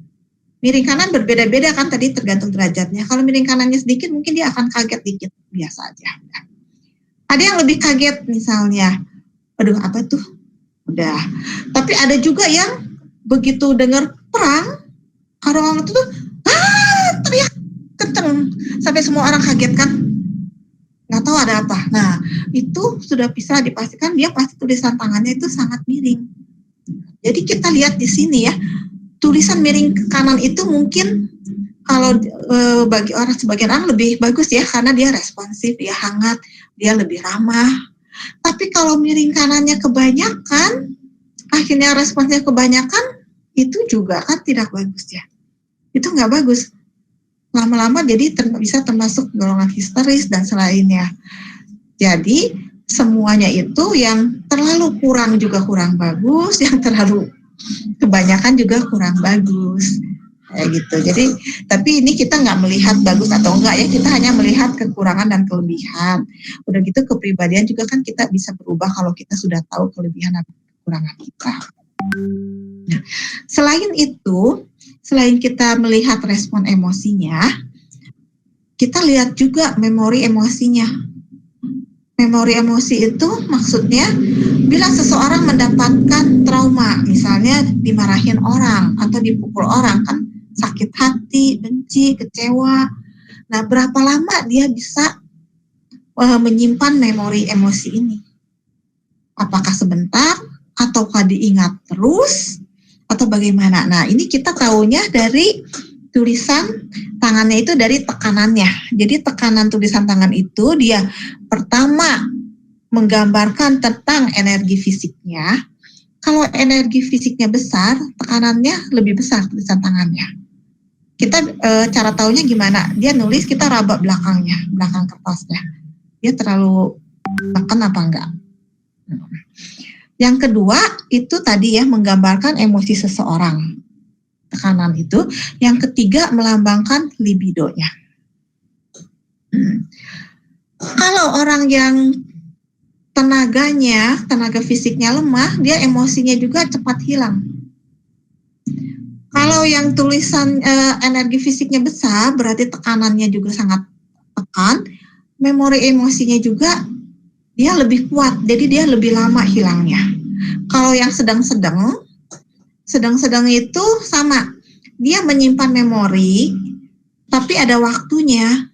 berbeda-beda kan tadi tergantung derajatnya. Kalau miring kanannya sedikit mungkin dia akan kaget dikit, biasa aja. Ada yang lebih kaget misalnya, aduh apa tuh? Udah. Tapi ada juga yang begitu dengar perang, orang itu tuh teriak kenceng sampai semua orang kaget kan. Nggak tahu ada apa. Nah, itu sudah bisa dipastikan dia pasti tulisan tangannya itu sangat miring. Jadi kita lihat di sini ya, tulisan miring ke kanan itu mungkin kalau bagi sebagian orang lebih bagus ya, karena dia responsif, dia hangat, dia lebih ramah. Tapi kalau miring kanannya kebanyakan, akhirnya responsnya kebanyakan, itu juga kan tidak bagus ya. Itu nggak bagus. Lama-lama jadi bisa termasuk golongan histeris dan selainnya. Jadi semuanya itu yang terlalu kurang juga kurang bagus, yang terlalu kebanyakan juga kurang bagus. Kayak gitu. Jadi tapi ini kita nggak melihat bagus atau enggak ya, kita hanya melihat kekurangan dan kelebihan. Udah gitu kepribadian juga kan kita bisa berubah kalau kita sudah tahu kelebihan dan kekurangan kita. Nah, selain itu, selain kita melihat respon emosinya, kita lihat juga memori emosinya. Memori emosi itu maksudnya bila seseorang mendapatkan trauma, misalnya dimarahin orang atau dipukul orang, kan sakit hati, benci, kecewa. Nah, berapa lama dia bisa menyimpan memori emosi ini? Apakah sebentar, ataukah diingat terus, atau bagaimana? Nah, ini kita tahunya dari tulisan tangannya itu dari tekanannya. Jadi tekanan tulisan tangan itu dia pertama menggambarkan tentang energi fisiknya. Kalau energi fisiknya besar, tekanannya lebih besar tulisan tangannya. Kita cara taunya gimana? Dia nulis, kita raba belakangnya, belakang kertasnya. Dia terlalu tekan apa enggak? Yang kedua itu tadi ya, menggambarkan emosi seseorang, tekanan itu. Yang ketiga melambangkan libidonya. Kalau orang yang tenaga fisiknya lemah, dia emosinya juga cepat hilang. Kalau yang tulisan energi fisiknya besar, berarti tekanannya juga sangat tekan, memori emosinya juga dia lebih kuat, jadi dia lebih lama hilangnya. Kalau yang sedang-sedang itu sama, dia menyimpan memori, tapi ada waktunya,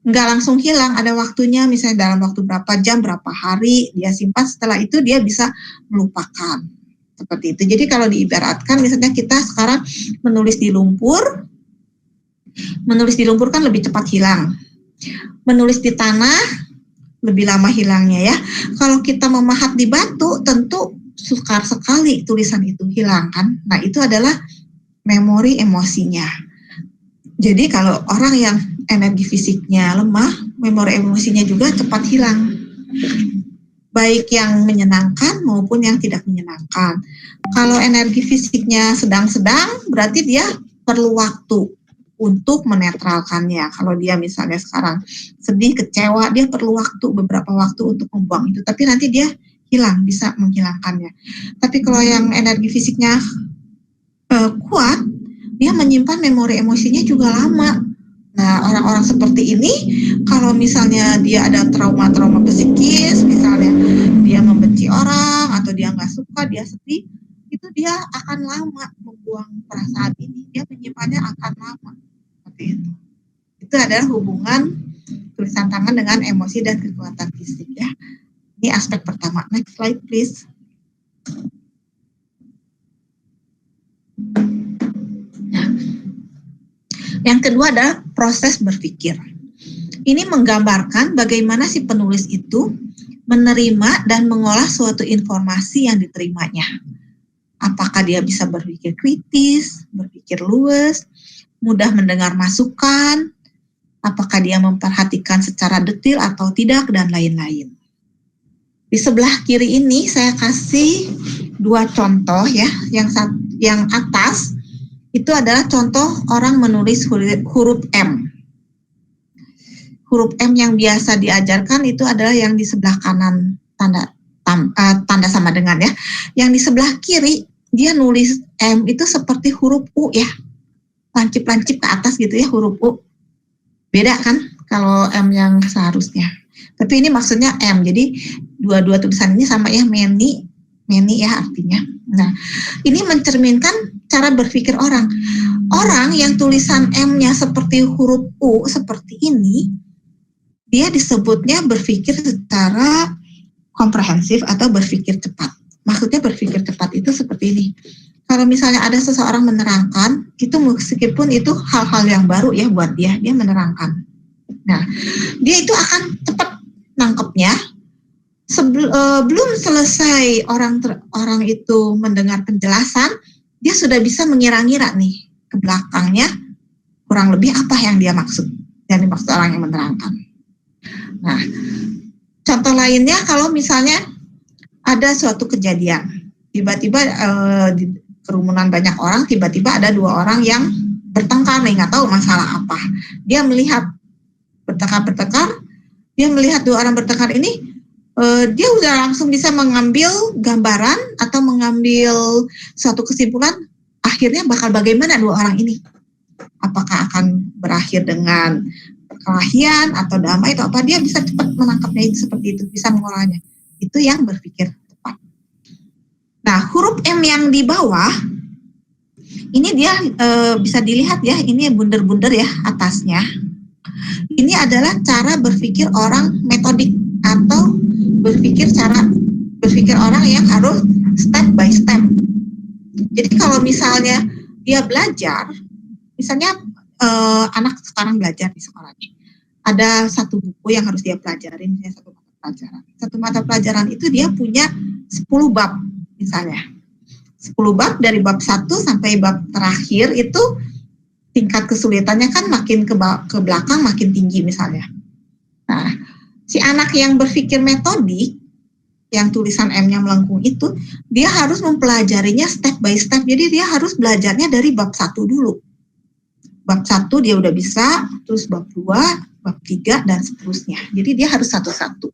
nggak langsung hilang, ada waktunya, misalnya dalam waktu berapa jam, berapa hari, dia simpan, setelah itu dia bisa melupakan. Seperti itu. Jadi kalau diibaratkan, misalnya kita sekarang menulis di lumpur kan lebih cepat hilang. Menulis di tanah, lebih lama hilangnya ya. Kalau kita memahat di batu, tentu sukar sekali tulisan itu hilang kan. Nah itu adalah memori emosinya. Jadi kalau orang yang energi fisiknya lemah, memori emosinya juga cepat hilang. Baik yang menyenangkan maupun yang tidak menyenangkan. Kalau energi fisiknya sedang-sedang, berarti dia perlu waktu untuk menetralkannya. Kalau dia misalnya sekarang sedih, kecewa, dia perlu beberapa waktu untuk membuang itu. Tapi nanti dia hilang, bisa menghilangkannya. Tapi kalau yang energi fisiknya kuat, dia menyimpan memori emosinya juga lama. Nah, orang-orang seperti ini, kalau misalnya dia ada trauma-trauma psikis, misalnya dia membenci orang, atau dia nggak suka, dia sedih, itu dia akan lama membuang perasaan ini, dia menyimpannya akan lama. Seperti itu. Itu adalah hubungan tulisan tangan dengan emosi dan kekuatan fisik ya. Ini aspek pertama. Next slide please. Yang kedua adalah proses berpikir. Ini menggambarkan bagaimana si penulis itu menerima dan mengolah suatu informasi yang diterimanya. Apakah dia bisa berpikir kritis, berpikir luas, mudah mendengar masukan, apakah dia memperhatikan secara detail atau tidak, dan lain-lain. Di sebelah kiri ini saya kasih dua contoh ya. Yang atas itu adalah contoh orang menulis huruf M. Huruf M yang biasa diajarkan itu adalah yang di sebelah kanan tanda sama dengan ya. Yang di sebelah kiri dia nulis M itu seperti huruf U ya. Lancip-lancip ke atas gitu ya huruf U. Beda kan kalau M yang seharusnya. Tapi ini maksudnya M. Jadi dua-dua tulisan ini sama ya, many ya artinya. Nah, ini mencerminkan cara berpikir orang. Orang yang tulisan M-nya seperti huruf U seperti ini, dia disebutnya berpikir secara komprehensif atau berpikir cepat. Maksudnya berpikir cepat itu seperti ini. Kalau misalnya ada seseorang menerangkan, itu meskipun itu hal-hal yang baru ya buat dia menerangkan. Nah, dia itu akan cepat nangkepnya. Belum selesai orang itu mendengar penjelasan, dia sudah bisa mengira-ngira nih ke belakangnya kurang lebih apa yang dia maksud, yang dimaksud orang yang menerangkan. Nah, contoh lainnya kalau misalnya ada suatu kejadian, tiba-tiba di kerumunan banyak orang, tiba-tiba ada dua orang yang bertengkar nih, nggak tahu masalah apa. Dia melihat bertengkar, dia melihat dua orang bertengkar ini, dia udah langsung bisa mengambil gambaran atau mengambil suatu kesimpulan akhirnya bakal bagaimana dua orang ini. Apakah akan berakhir dengan perkelahian atau damai atau apa, dia bisa cepat menangkapnya itu seperti itu, bisa mengolahnya. Itu yang berpikir cepat. Nah, huruf M yang di bawah ini dia bisa dilihat ya, ini bunder-bunder ya atasnya. Ini adalah cara berpikir orang metodik atau berpikir orang yang harus step by step. Jadi kalau misalnya dia belajar, misalnya anak sekarang belajar di sekolahnya, ada satu buku yang harus dia pelajarin, misalnya satu mata pelajaran. Satu mata pelajaran itu dia punya 10 bab misalnya. 10 bab dari bab 1 sampai bab terakhir itu tingkat kesulitannya kan makin ke belakang makin tinggi misalnya. Nah, si anak yang berpikir metodik, yang tulisan M-nya melengkung itu, dia harus mempelajarinya step by step. Jadi dia harus belajarnya dari bab 1 dulu. Bab 1 dia udah bisa, terus bab 2, bab 3, dan seterusnya. Jadi dia harus satu-satu.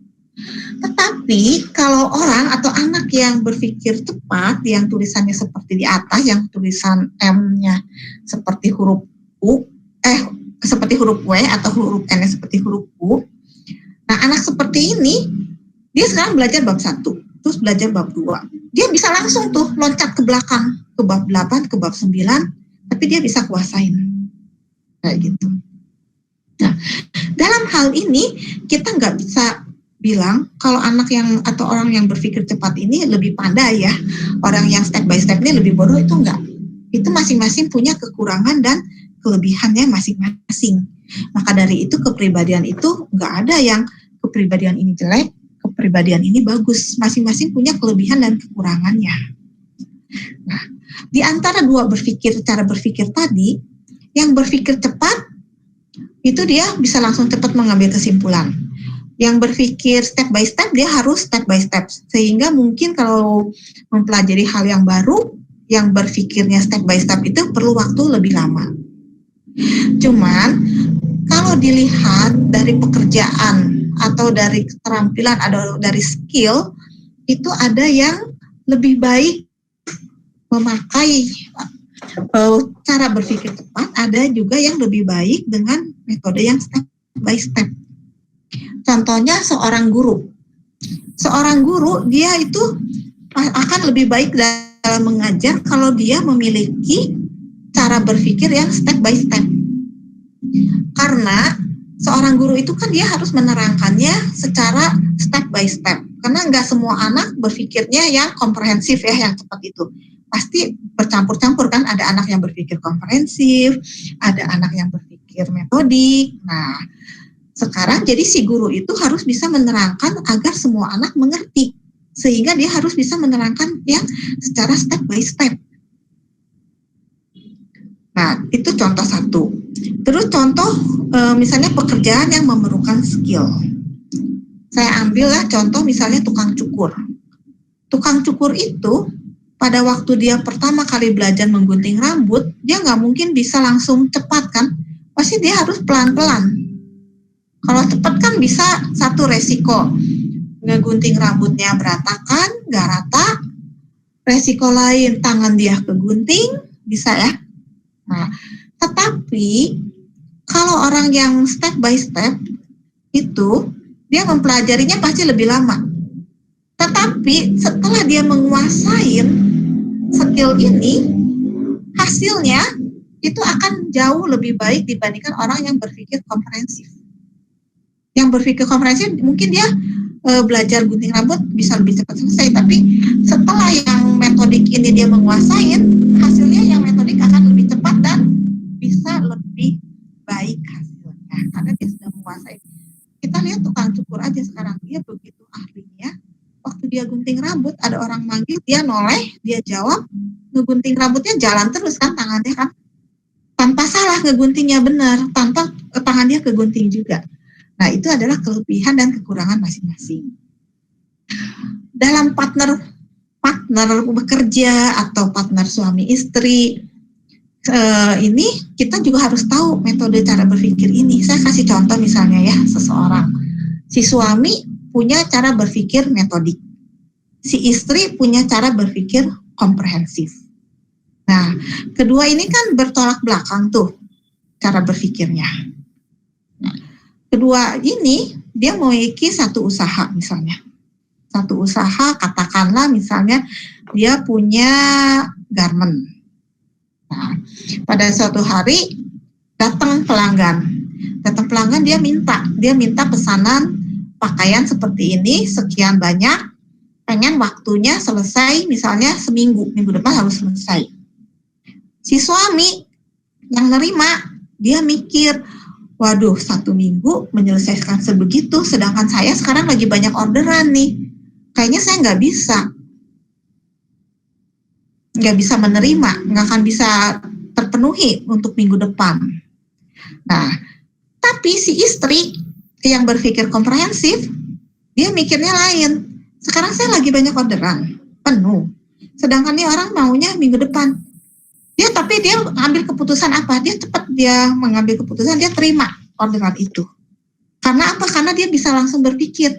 Tetapi kalau orang atau anak yang berpikir cepat, yang tulisannya seperti di atas, yang tulisan M-nya seperti huruf U, seperti huruf W atau huruf N seperti huruf U. Nah, anak seperti ini, dia sekarang belajar bab 1, terus belajar bab 2. Dia bisa langsung tuh loncat ke belakang, ke bab 8, ke bab 9, tapi dia bisa kuasain. Kayak gitu. Nah, dalam hal ini, kita nggak bisa bilang kalau anak yang atau orang yang berpikir cepat ini lebih pandai ya. Orang yang step by step ini lebih bodoh, itu enggak. Itu masing-masing punya kekurangan dan kelebihannya masing-masing. Maka dari itu kepribadian itu nggak ada yang kepribadian ini jelek, kepribadian ini bagus. Masing-masing punya kelebihan dan kekurangannya. Nah, di antara dua cara berpikir tadi, yang berpikir cepat itu dia bisa langsung cepat mengambil kesimpulan. Yang berpikir step by step, dia harus step by step. Sehingga mungkin kalau mempelajari hal yang baru, yang berpikirnya step by step itu perlu waktu lebih lama. Cuman kalau dilihat dari pekerjaan atau dari keterampilan atau dari skill, itu ada yang lebih baik memakai cara berpikir cepat, ada juga yang lebih baik dengan metode yang step by step. Contohnya seorang guru. Seorang guru dia itu akan lebih baik dalam mengajar kalau dia memiliki cara berpikir yang step by step. Karena seorang guru itu kan dia harus menerangkannya secara step by step. Karena nggak semua anak berpikirnya yang komprehensif ya, yang cepat itu. Pasti bercampur-campur kan, ada anak yang berpikir komprehensif, ada anak yang berpikir metodik. Nah, sekarang jadi si guru itu harus bisa menerangkan agar semua anak mengerti. Sehingga dia harus bisa menerangkan yang secara step by step. Nah, itu contoh satu. Terus contoh misalnya pekerjaan yang memerlukan skill. Saya ambil ya contoh misalnya tukang cukur. Tukang cukur itu pada waktu dia pertama kali belajar menggunting rambut, dia nggak mungkin bisa langsung cepat kan. Pasti dia harus pelan-pelan. Kalau cepat kan bisa satu resiko. Ngegunting rambutnya berantakan, nggak rata. Resiko lain tangan dia kegunting, bisa ya. Nah, tetapi kalau orang yang step by step itu dia mempelajarinya pasti lebih lama. Tetapi setelah dia menguasai skill ini, hasilnya itu akan jauh lebih baik dibandingkan orang yang berpikir komprehensif. Yang berpikir komprehensif mungkin dia belajar gunting rambut bisa lebih cepat selesai, tapi setelah yang metodik ini dia menguasai, hasilnya yang metodik akan lebih cepat dan bisa lebih baik hasilnya karena dia sudah menguasai. Kita lihat tukang cukur aja sekarang, dia begitu ahlinya. Waktu dia gunting rambut, ada orang manggil, dia noleh, dia jawab, ngegunting rambutnya jalan terus kan tangannya kan, tanpa salah ngeguntingnya benar, tanpa tangannya kegunting juga. Nah, itu adalah kelebihan dan kekurangan masing-masing. Dalam partner bekerja atau partner suami istri, ini kita juga harus tahu metode cara berpikir ini. Saya kasih contoh misalnya ya, seseorang. Si suami punya cara berpikir metodik. Si istri punya cara berpikir komprehensif. Nah, kedua ini kan bertolak belakang tuh cara berpikirnya. Kedua ini dia memiliki satu usaha misalnya. Satu usaha katakanlah misalnya dia punya garment. Nah, pada suatu hari datang pelanggan dia minta pesanan pakaian seperti ini sekian banyak, pengen waktunya selesai misalnya seminggu, minggu depan harus selesai. Si suami yang nerima dia mikir, waduh 1 minggu menyelesaikan sebegitu, sedangkan saya sekarang lagi banyak orderan nih, kayaknya saya nggak bisa menerima, nggak akan bisa terpenuhi untuk minggu depan. Nah, tapi si istri yang berpikir komprehensif, dia mikirnya lain. Sekarang saya lagi banyak orderan, penuh. Sedangkan nih orang maunya minggu depan. Tapi dia ambil keputusan apa? Dia mengambil keputusan, dia terima orderan itu. Karena apa? Karena dia bisa langsung berpikir,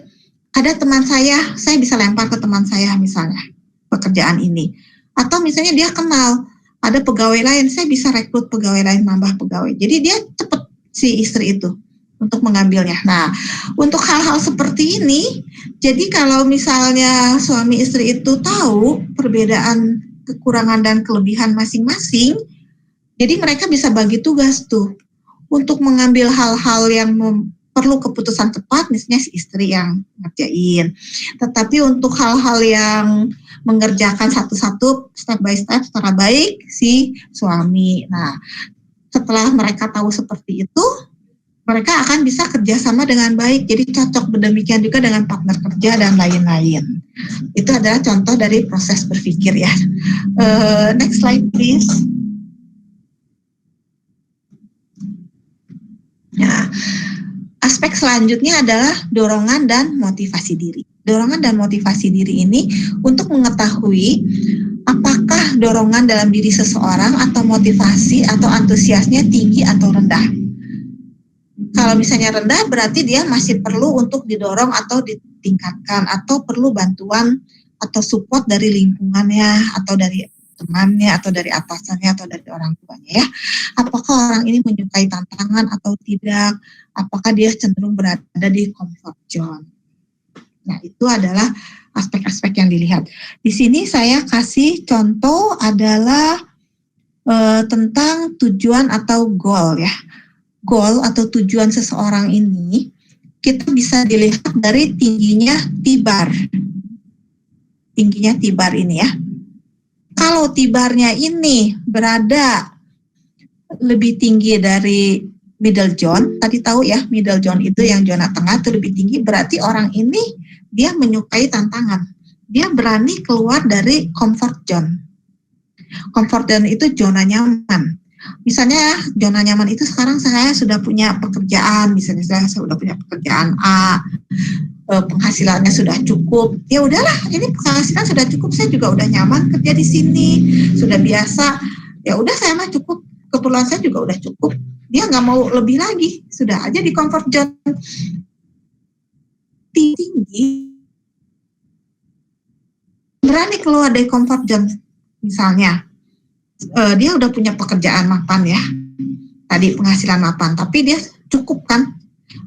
ada teman saya bisa lempar ke teman saya misalnya, pekerjaan ini. Atau misalnya dia kenal, ada pegawai lain, saya bisa rekrut pegawai lain, nambah pegawai. Jadi dia cepat si istri itu untuk mengambilnya. Nah, untuk hal-hal seperti ini, jadi kalau misalnya suami istri itu tahu perbedaan kekurangan dan kelebihan masing-masing, jadi mereka bisa bagi tugas tuh untuk mengambil hal-hal yang perlu keputusan cepat, misalnya si istri yang ngerjain. Tetapi untuk hal-hal yang mengerjakan satu-satu, step by step, secara baik, si suami. Nah, setelah mereka tahu seperti itu, mereka akan bisa kerjasama dengan baik, jadi cocok. Demikian juga dengan partner kerja dan lain-lain. Itu adalah contoh dari proses berpikir ya. Next slide please. Nah, aspek selanjutnya adalah dorongan dan motivasi diri. Dorongan dan motivasi diri ini untuk mengetahui apakah dorongan dalam diri seseorang atau motivasi atau antusiasnya tinggi atau rendah. Kalau misalnya rendah, berarti dia masih perlu untuk didorong atau ditingkatkan, atau perlu bantuan atau support dari lingkungannya, atau dari temannya, atau dari atasannya, atau dari orang tuanya ya. Apakah orang ini menyukai tantangan atau tidak? Apakah dia cenderung berada di comfort zone? Nah, itu adalah aspek-aspek yang dilihat. Di sini saya kasih contoh adalah tentang tujuan atau goal ya. Goal atau tujuan seseorang ini kita bisa dilihat dari tingginya T-bar. Tingginya T-bar ini ya. Kalau T-barnya ini berada lebih tinggi dari middle zone, tadi tahu ya middle zone itu yang zona tengah itu lebih tinggi, berarti orang ini dia menyukai tantangan. Dia berani keluar dari comfort zone. Comfort zone itu zona nyaman. Misalnya zona nyaman itu sekarang saya sudah punya pekerjaan, misalnya saya sudah punya pekerjaan A, penghasilannya sudah cukup, ya udahlah ini penghasilan sudah cukup, saya juga udah nyaman kerja di sini, sudah biasa, ya udah saya mah cukup, keperluan saya juga udah cukup, dia nggak mau lebih lagi, sudah aja di comfort zone tinggi, berani keluar dari comfort zone, misalnya. Dia udah punya pekerjaan mapan ya, tadi penghasilan mapan, tapi dia cukup kan,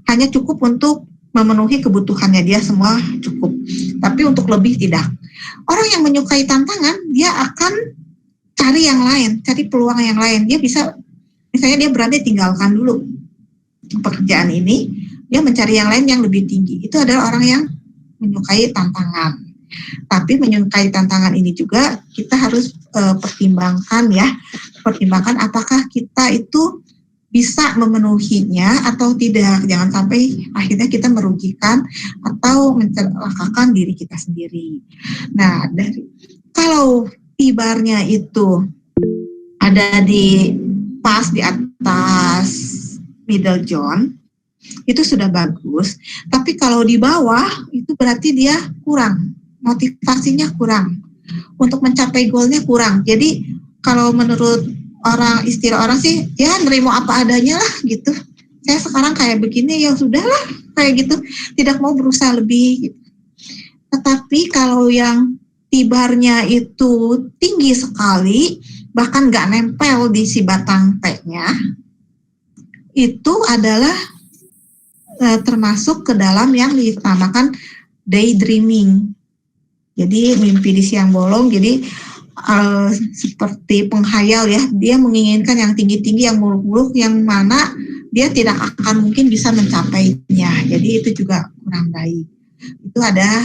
hanya cukup untuk memenuhi kebutuhannya dia semua cukup, tapi untuk lebih tidak. Orang yang menyukai tantangan, dia akan cari yang lain, cari peluang yang lain. Dia bisa, misalnya dia berani tinggalkan dulu pekerjaan ini, dia mencari yang lain yang lebih tinggi. Itu adalah orang yang menyukai tantangan. Tapi menyukai tantangan ini juga kita harus pertimbangkan ya, pertimbangkan apakah kita itu bisa memenuhinya atau tidak. Jangan sampai akhirnya kita merugikan atau mencelakakan diri kita sendiri. Nah, kalau T-barnya itu ada di pas di atas middle zone, itu sudah bagus. Tapi kalau di bawah itu berarti dia kurang. Motivasinya kurang, untuk mencapai goalnya kurang. Jadi kalau menurut istilah orang sih, ya nerima apa adanya lah gitu. Saya sekarang kayak begini, ya sudahlah kayak gitu, tidak mau berusaha lebih. Gitu. Tetapi kalau yang T-barnya itu tinggi sekali, bahkan nggak nempel di si batang T-nya, itu adalah termasuk ke dalam yang dinamakan daydreaming. Jadi mimpi di siang bolong, jadi seperti penghayal ya, dia menginginkan yang tinggi-tinggi, yang muluk-muluk, yang mana dia tidak akan mungkin bisa mencapainya. Jadi itu juga kurang baik. Itu ada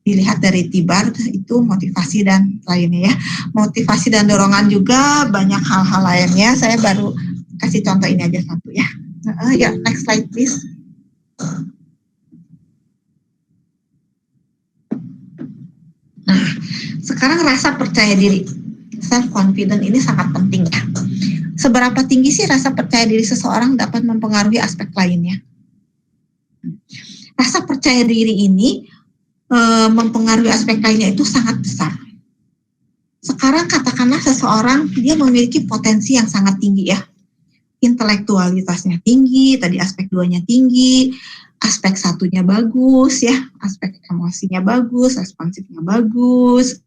dilihat dari T-bar, itu motivasi dan lainnya ya. Motivasi dan dorongan juga banyak hal-hal lainnya, saya baru kasih contoh ini aja satu ya. Ya, next slide please. Nah, sekarang rasa percaya diri, self confident ini sangat penting ya. Seberapa tinggi sih rasa percaya diri seseorang dapat mempengaruhi aspek lainnya? Rasa percaya diri ini mempengaruhi aspek lainnya itu sangat besar. Sekarang katakanlah seseorang dia memiliki potensi yang sangat tinggi ya. Intelektualitasnya tinggi, tadi aspek 2-nya tinggi, aspek 1-nya bagus ya, aspek emosinya bagus, responsifnya bagus,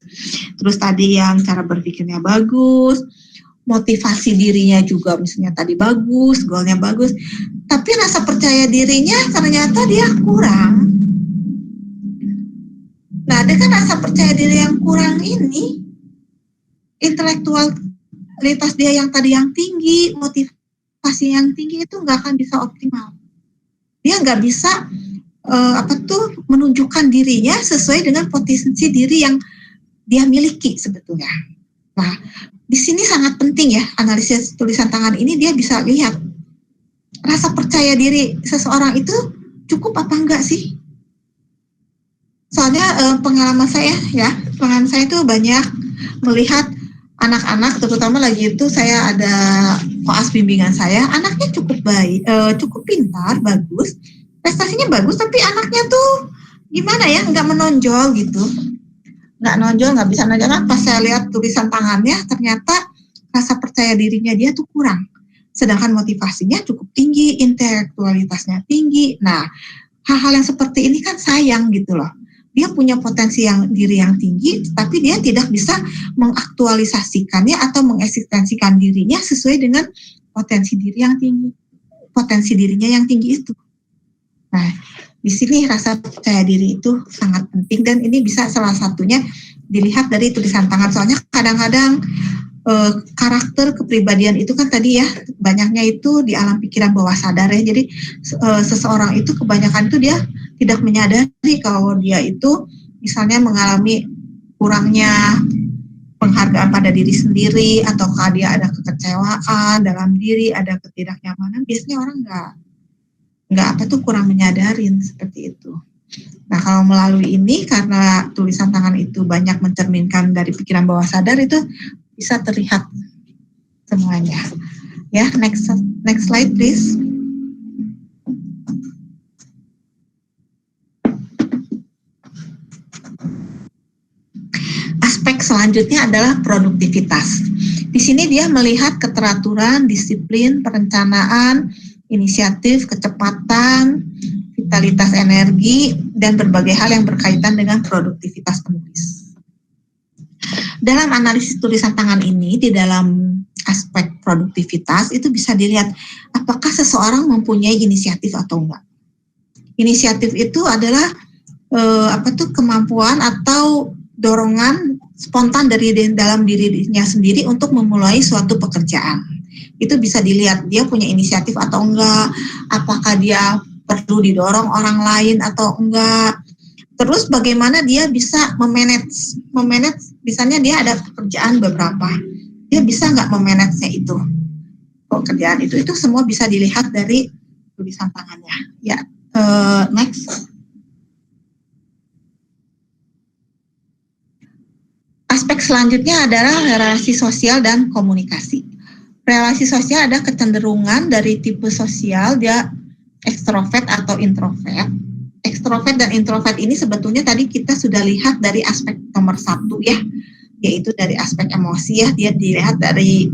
terus tadi yang cara berpikirnya bagus, motivasi dirinya juga misalnya tadi bagus, goalnya bagus, tapi rasa percaya dirinya ternyata dia kurang. Nah, dengan rasa percaya diri yang kurang ini, intelektualitas dia yang tadi yang tinggi, motivasi yang tinggi itu nggak akan bisa optimal. Dia nggak bisa menunjukkan dirinya sesuai dengan potensi diri yang dia miliki sebetulnya. Nah, di sini sangat penting ya, analisis tulisan tangan ini dia bisa lihat rasa percaya diri seseorang itu cukup apa enggak sih? Soalnya pengalaman saya itu banyak melihat anak-anak, terutama lagi itu saya ada koas bimbingan saya, anaknya cukup baik, cukup pintar, bagus, prestasinya bagus, tapi anaknya tuh gimana ya, nggak menonjol gitu, nggak bisa nonjol. Pas saya lihat tulisan tangannya, ternyata rasa percaya dirinya dia tuh kurang, sedangkan motivasinya cukup tinggi, intelektualitasnya tinggi. Nah, hal-hal yang seperti ini kan sayang gitu loh. Dia punya potensi diri yang tinggi, tapi dia tidak bisa mengaktualisasikannya atau mengeksistensikan dirinya sesuai dengan potensi dirinya yang tinggi itu. Nah, di sini rasa percaya diri itu sangat penting, dan ini bisa salah satunya dilihat dari tulisan tangan. Soalnya kadang-kadang karakter kepribadian itu kan tadi ya, banyaknya itu di alam pikiran bawah sadar ya. Jadi seseorang itu kebanyakan itu dia tidak menyadari kalau dia itu misalnya mengalami kurangnya penghargaan pada diri sendiri, ataukah dia ada kekecewaan dalam diri, ada ketidaknyamanan. Biasanya orang kurang menyadarin seperti itu. Nah, kalau melalui ini, karena tulisan tangan itu banyak mencerminkan dari pikiran bawah sadar, itu bisa terlihat semuanya. Ya, next slide please. Aspek selanjutnya adalah produktivitas. Di sini dia melihat keteraturan, disiplin, perencanaan, inisiatif, kecepatan, vitalitas energi, dan berbagai hal yang berkaitan dengan produktivitas penulis. Dalam analisis tulisan tangan ini, di dalam aspek produktivitas itu bisa dilihat apakah seseorang mempunyai inisiatif atau enggak. Inisiatif itu adalah kemampuan atau dorongan spontan dari dalam dirinya sendiri untuk memulai suatu pekerjaan. Itu bisa dilihat dia punya inisiatif atau enggak, apakah dia perlu didorong orang lain atau enggak. Terus bagaimana dia bisa memanage, misalnya dia ada pekerjaan beberapa, dia bisa nggak memanage-nya itu, pekerjaan itu semua bisa dilihat dari tulisan tangannya. Ya, next. Aspek selanjutnya adalah relasi sosial dan komunikasi. Relasi sosial ada kecenderungan dari tipe sosial, dia ekstrovert atau introvert. Ekstrovert dan introvert ini sebetulnya tadi kita sudah lihat dari aspek nomor 1 ya, yaitu dari aspek emosi ya, dia dilihat dari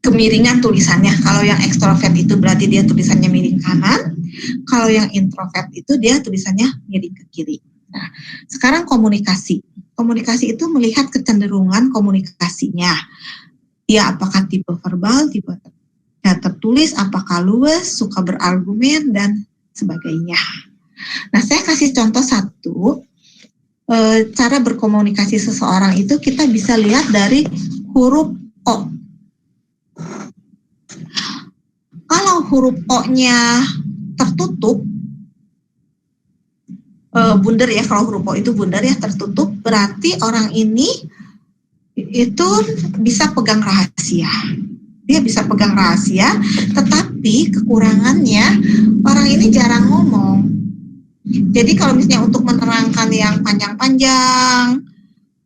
kemiringan tulisannya. Kalau yang ekstrovert itu berarti dia tulisannya miring kanan, kalau yang introvert itu dia tulisannya miring ke kiri. Nah, sekarang komunikasi. Komunikasi itu melihat kecenderungan komunikasinya. Dia apakah tipe verbal, tipe tertulis, apakah luwes, suka berargumen, dan sebagainya. Nah, saya kasih contoh satu, cara berkomunikasi seseorang itu kita bisa lihat dari huruf O. Kalau huruf O-nya tertutup, bundar ya, kalau huruf O itu bundar ya, tertutup, berarti orang ini itu bisa pegang rahasia. dia bisa pegang rahasia, tetapi kekurangannya orang ini jarang ngomong. Jadi kalau misalnya untuk menerangkan yang panjang-panjang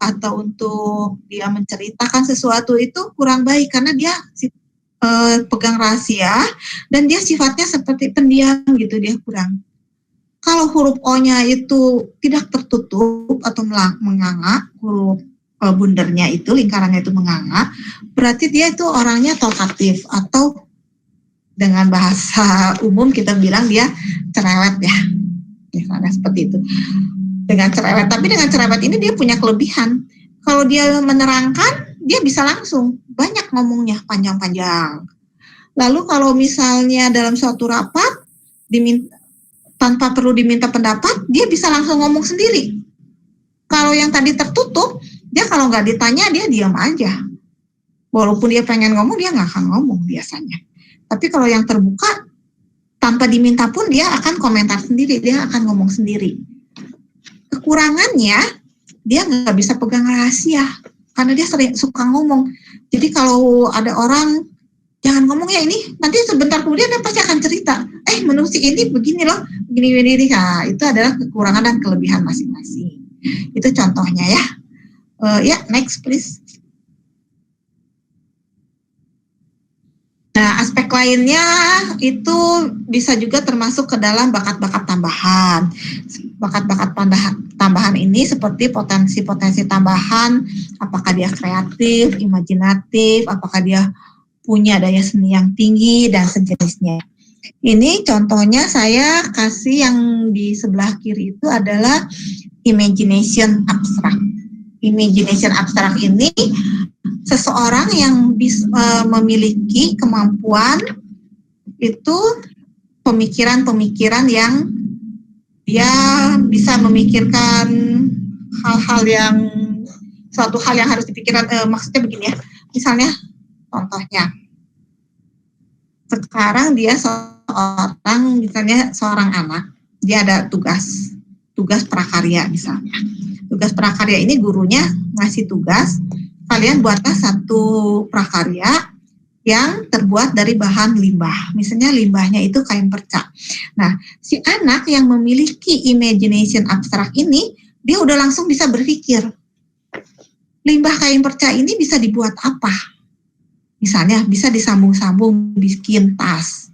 atau untuk dia menceritakan sesuatu itu kurang baik karena dia pegang rahasia dan dia sifatnya seperti pendiam gitu, dia kurang. Kalau huruf O-nya itu tidak tertutup atau menganga, huruf bundernya itu, lingkarannya itu menganga, berarti dia itu orangnya talkatif atau dengan bahasa umum kita bilang dia cerewet ya, misalnya seperti itu. Dengan cerewet, tapi dengan cerewet ini dia punya kelebihan. Kalau dia menerangkan, dia bisa langsung banyak ngomongnya panjang-panjang. Lalu kalau misalnya dalam suatu rapat tanpa perlu diminta pendapat, dia bisa langsung ngomong sendiri. Kalau yang tadi tertutup, dia kalau nggak ditanya, dia diam aja. Walaupun dia pengen ngomong, dia nggak akan ngomong biasanya. Tapi kalau yang terbuka, tanpa diminta pun dia akan komentar sendiri, dia akan ngomong sendiri. Kekurangannya, dia nggak bisa pegang rahasia, karena dia sering suka ngomong. Jadi kalau ada orang, jangan ngomong ya ini, nanti sebentar kemudian dia pasti akan cerita, menurut si ini begini loh, begini. Nah, itu adalah kekurangan dan kelebihan masing-masing. Itu contohnya ya. Next please. Nah, aspek lainnya itu bisa juga termasuk ke dalam bakat-bakat tambahan. Bakat-bakat tambahan ini seperti potensi-potensi tambahan, apakah dia kreatif, imajinatif, apakah dia punya daya seni yang tinggi, dan sejenisnya. Ini contohnya saya kasih yang di sebelah kiri itu adalah imagination abstrak. Imagination abstrak ini seseorang yang bisa memiliki kemampuan itu pemikiran-pemikiran yang dia bisa memikirkan hal-hal yang suatu hal yang harus dipikirkan, maksudnya begini ya, misalnya contohnya sekarang dia seorang anak, dia ada tugas prakarya misalnya. Tugas prakarya ini gurunya ngasih tugas, kalian buatlah satu prakarya yang terbuat dari bahan limbah. Misalnya limbahnya itu kain perca. Nah, si anak yang memiliki imagination abstrak ini, dia udah langsung bisa berpikir, limbah kain perca ini bisa dibuat apa? Misalnya bisa disambung-sambung bikin tas,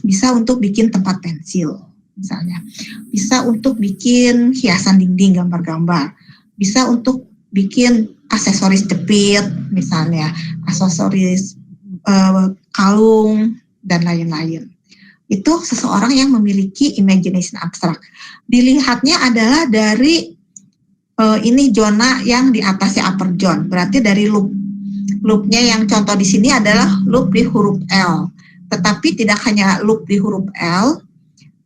bisa untuk bikin tempat pensil, misalnya, bisa untuk bikin hiasan dinding gambar-gambar, bisa untuk bikin aksesoris jepit, misalnya aksesoris kalung dan lain-lain. Itu seseorang yang memiliki imagination abstrak. Dilihatnya adalah dari ini zona yang di atasnya upper zone, berarti dari loop. Loopnya yang contoh di sini adalah loop di huruf L. Tetapi tidak hanya loop di huruf L,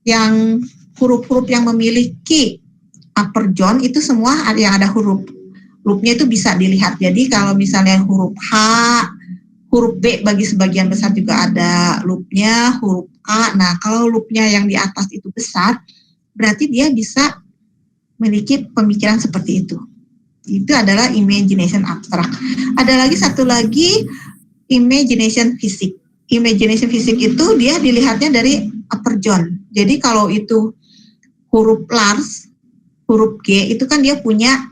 yang huruf-huruf yang memiliki upper zone itu semua yang ada huruf. Loopnya itu bisa dilihat. Jadi kalau misalnya huruf H, huruf B bagi sebagian besar juga ada loopnya, huruf A. Nah, kalau loopnya yang di atas itu besar, berarti dia bisa memiliki pemikiran seperti itu. Itu adalah imagination abstrak. Ada lagi satu lagi, imagination fisik. Imagination fisik itu dia dilihatnya dari upper zone. Jadi kalau itu huruf large, huruf G itu kan dia punya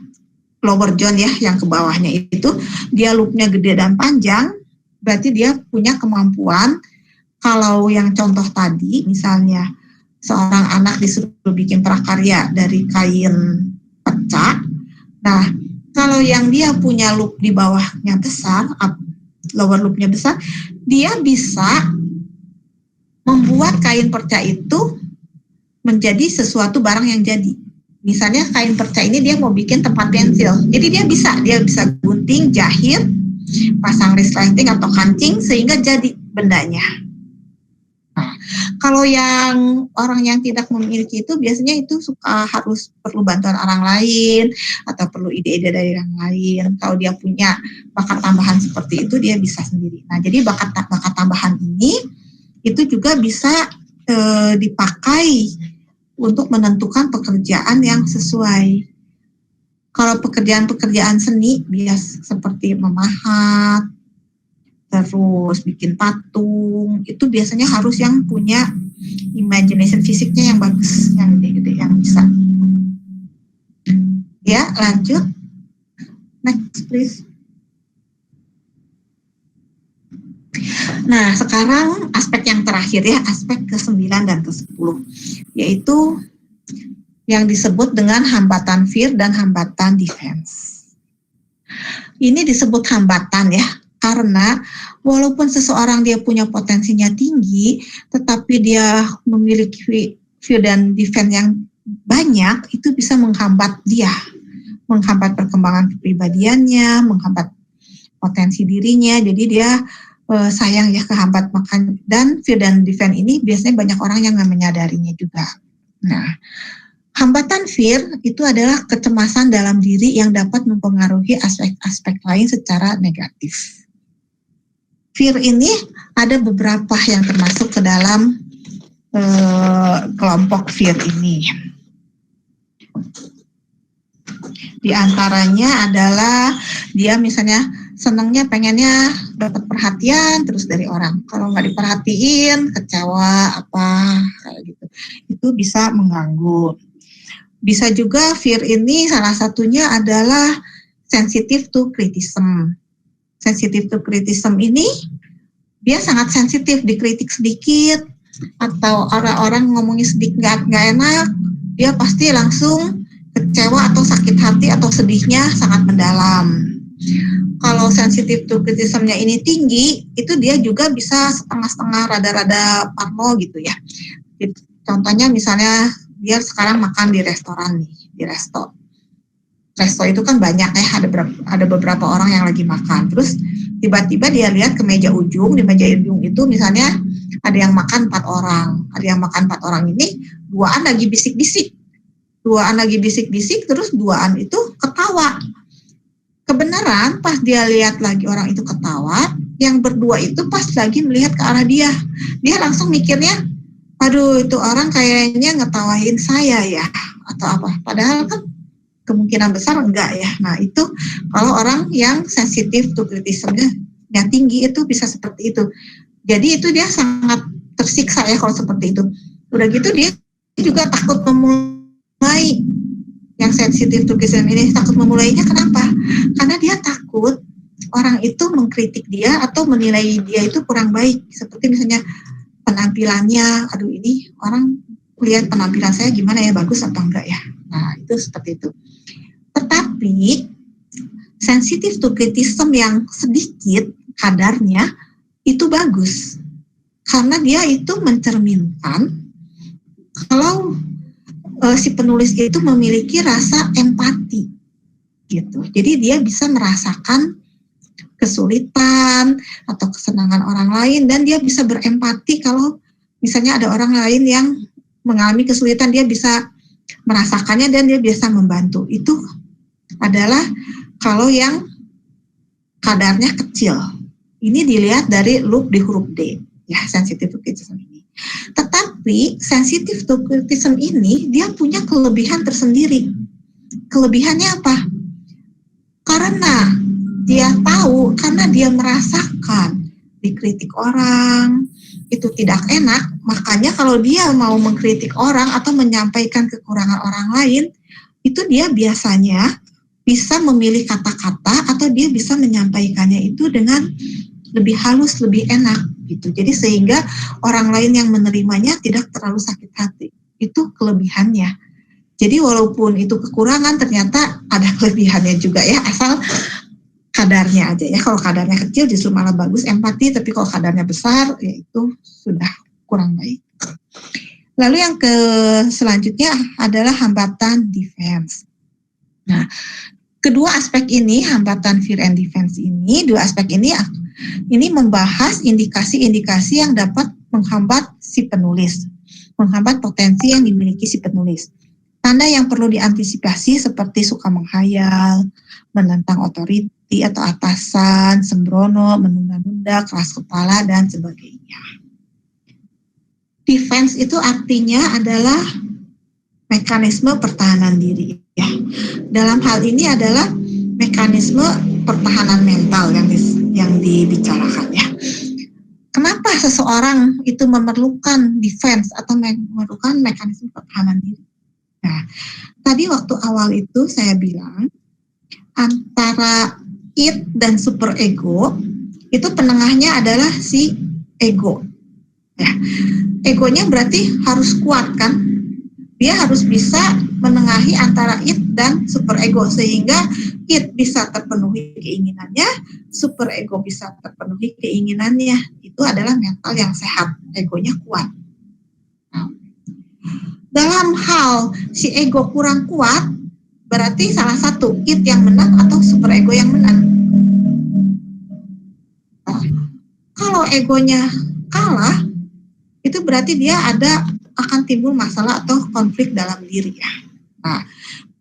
lower zone ya, yang ke bawahnya itu dia loopnya gede dan panjang, berarti dia punya kemampuan. Kalau yang contoh tadi, misalnya seorang anak disuruh bikin prakarya dari kain perca. Nah, kalau yang dia punya loop di bawahnya besar, lower loopnya besar, dia bisa membuat kain perca itu menjadi sesuatu barang yang jadi. Misalnya kain perca ini dia mau bikin tempat pensil, jadi dia bisa gunting, jahit, pasang resleting atau kancing sehingga jadi bendanya. Nah, kalau yang orang yang tidak memiliki itu biasanya itu harus perlu bantuan orang lain atau perlu ide-ide dari orang lain. Kalau dia punya bakat tambahan seperti itu, dia bisa sendiri. Nah, jadi bakat tambahan ini itu juga bisa dipakai untuk menentukan pekerjaan yang sesuai. Kalau pekerjaan-pekerjaan seni biasa seperti memahat, terus bikin patung, itu biasanya harus yang punya imagination fisiknya yang bagus, yang gede-gede, yang bisa. Ya, lanjut. Next, please. Nah, sekarang aspek yang terakhir ya, aspek ke-9 dan ke-10, yaitu yang disebut dengan hambatan fear dan hambatan defense. Ini disebut hambatan ya, karena walaupun seseorang dia punya potensinya tinggi, tetapi dia memiliki fear dan defense yang banyak, itu bisa menghambat dia, menghambat perkembangan kepribadiannya, menghambat potensi dirinya. Jadi dia sayang ya kehambat makan. Dan fear dan defense ini biasanya banyak orang yang nggak menyadarinya juga. Nah, hambatan fear itu adalah kecemasan dalam diri yang dapat mempengaruhi aspek-aspek lain secara negatif. Fear ini ada beberapa yang termasuk ke dalam kelompok fear ini. Di antaranya adalah dia misalnya senangnya pengennya dapat perhatian terus dari orang. Kalau nggak diperhatiin, kecewa apa kayak gitu. Itu bisa mengganggu. Bisa juga fear ini salah satunya adalah sensitive to criticism. Sensitive to criticism ini dia sangat sensitif, dikritik sedikit atau orang-orang ngomongin sedikit nggak enak, dia pasti langsung kecewa atau sakit hati atau sedihnya sangat mendalam. Kalau sensitif to criticism-nya ini tinggi, itu dia juga bisa setengah-setengah, rada-rada parno gitu ya. Contohnya misalnya dia sekarang makan di restoran nih, di resto. Resto itu kan banyak ya, ada beberapa orang yang lagi makan. Terus tiba-tiba dia lihat ke meja ujung, di meja ujung itu misalnya ada yang makan 4 orang. Ada yang makan 4 orang ini, 2-an lagi bisik-bisik. 2-an lagi bisik-bisik, terus 2-an itu ketawa. Kebenaran pas dia lihat lagi orang itu ketawa, yang berdua itu pas lagi melihat ke arah dia. Dia langsung mikirnya, aduh itu orang kayaknya ngetawain saya ya, atau apa. Padahal kan kemungkinan besar enggak ya. Nah itu kalau orang yang sensitif to criticism-nya yang tinggi itu bisa seperti itu. Jadi itu dia sangat tersiksa ya kalau seperti itu. Udah gitu dia juga takut memulai yang sensitif to criticism ini. Takut memulainya kenapa? Karena dia takut orang itu mengkritik dia atau menilai dia itu kurang baik. Seperti misalnya penampilannya, aduh ini orang lihat penampilan saya gimana ya, bagus apa enggak ya. Nah itu seperti itu. Tetapi sensitif to criticism yang sedikit kadarnya itu bagus. Karena dia itu mencerminkan kalau si penulis itu memiliki rasa empati gitu. Jadi dia bisa merasakan kesulitan atau kesenangan orang lain dan dia bisa berempati kalau misalnya ada orang lain yang mengalami kesulitan, dia bisa merasakannya dan dia bisa membantu. Itu adalah kalau yang kadarnya kecil. Ini dilihat dari loop di huruf D, ya, sensitive to criticism ini. Tetapi sensitive to criticism ini dia punya kelebihan tersendiri. Kelebihannya apa? Karena dia tahu, karena dia merasakan dikritik orang itu tidak enak, makanya kalau dia mau mengkritik orang atau menyampaikan kekurangan orang lain, itu dia biasanya bisa memilih kata-kata atau dia bisa menyampaikannya itu dengan lebih halus, lebih enak gitu. Jadi sehingga orang lain yang menerimanya tidak terlalu sakit hati. Itu kelebihannya. Jadi walaupun itu kekurangan, ternyata ada kelebihannya juga ya, asal kadarnya aja ya. Kalau kadarnya kecil justru malah bagus empati, tapi kalau kadarnya besar ya itu sudah kurang baik. Lalu yang selanjutnya adalah hambatan defense. Nah, kedua aspek ini, hambatan fear and defense ini, dua aspek ini membahas indikasi-indikasi yang dapat menghambat si penulis, menghambat potensi yang dimiliki si penulis. Tanda yang perlu diantisipasi seperti suka menghayal, menentang otoriti atau atasan, sembrono, menunda-nunda, keras kepala, dan sebagainya. Defense itu artinya adalah mekanisme pertahanan diri. Ya. Dalam hal ini adalah mekanisme pertahanan mental yang dibicarakan ya. seseorang itu memerlukan defense atau memerlukan mekanisme pertahanan diri. Nah, tadi waktu awal itu saya bilang antara id dan superego itu penengahnya adalah si ego. Ya, egonya berarti harus kuat kan? Dia harus bisa menengahi antara id dan superego sehingga id bisa terpenuhi keinginannya, superego bisa terpenuhi keinginannya. Itu adalah mental yang sehat, egonya kuat. Nah, dalam hal si ego kurang kuat, berarti salah satu id yang menang atau superego yang menang. Nah, kalau egonya kalah, itu berarti dia akan timbul masalah atau konflik dalam diri ya. Nah,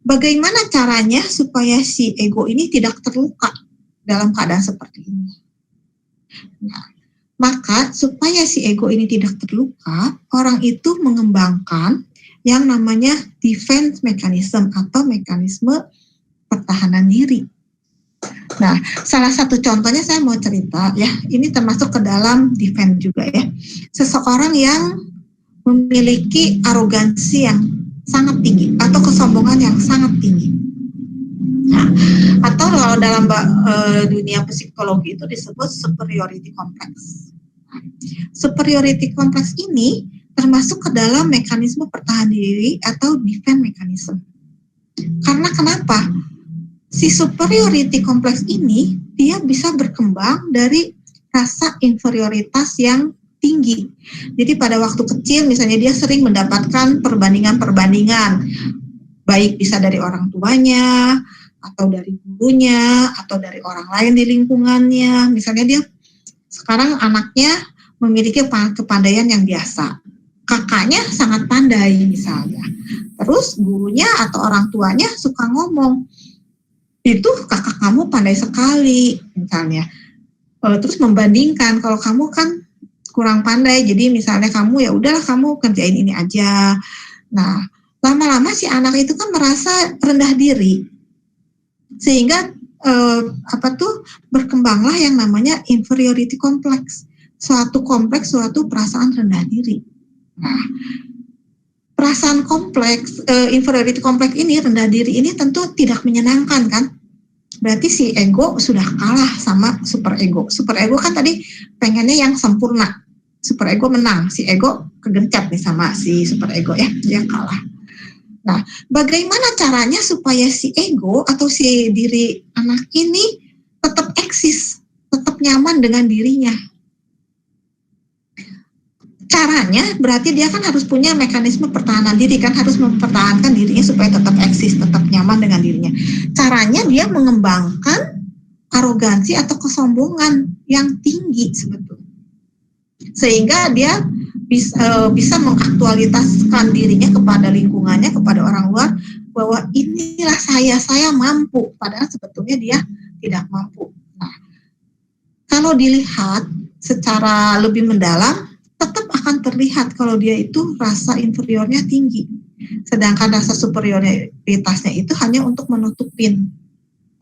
bagaimana caranya supaya si ego ini tidak terluka dalam keadaan seperti ini? Nah, maka supaya si ego ini tidak terluka, orang itu mengembangkan yang namanya defense mechanism atau mekanisme pertahanan diri. Nah, salah satu contohnya saya mau cerita ya, ini termasuk ke dalam defense juga ya. Seseorang yang memiliki arogansi yang sangat tinggi atau kesombongan yang sangat tinggi. Nah, atau kalau dalam dunia psikologi itu disebut superiority complex. Superiority complex ini termasuk ke dalam mekanisme pertahanan diri atau defense mechanism. Karena kenapa? Si superiority complex ini dia bisa berkembang dari rasa inferioritas yang tinggi. Jadi pada waktu kecil misalnya dia sering mendapatkan perbandingan-perbandingan, baik bisa dari orang tuanya, atau dari gurunya, atau dari orang lain di lingkungannya. Misalnya dia sekarang anaknya memiliki kepandaian yang biasa, kakaknya sangat pandai misalnya. Terus gurunya atau orang tuanya suka ngomong, itu kakak kamu pandai sekali misalnya. Terus membandingkan, kalau kamu kan kurang pandai, jadi misalnya kamu ya udahlah kamu kerjain ini aja. Nah, lama-lama si anak itu kan merasa rendah diri, sehingga berkembanglah yang namanya inferiority complex, suatu kompleks, suatu perasaan rendah diri. Nah, perasaan kompleks, inferiority complex ini, rendah diri ini tentu tidak menyenangkan kan? Berarti si ego sudah kalah sama superego. Superego kan tadi pengennya yang sempurna. Superego menang, si ego kegencet nih sama si superego ya, dia kalah. Nah, bagaimana caranya supaya si ego atau si diri anak ini tetap eksis, tetap nyaman dengan dirinya? Caranya berarti dia kan harus punya mekanisme pertahanan diri kan, harus mempertahankan dirinya supaya tetap eksis, tetap nyaman dengan dirinya. Caranya dia mengembangkan arogansi atau kesombongan yang tinggi sebetulnya, sehingga dia bisa mengaktualisasikan dirinya kepada lingkungannya, kepada orang luar, bahwa inilah saya mampu, padahal sebetulnya dia tidak mampu. Nah, kalau dilihat secara lebih mendalam, tetap akan terlihat kalau dia itu rasa inferiornya tinggi, sedangkan rasa superioritasnya itu hanya untuk menutupin.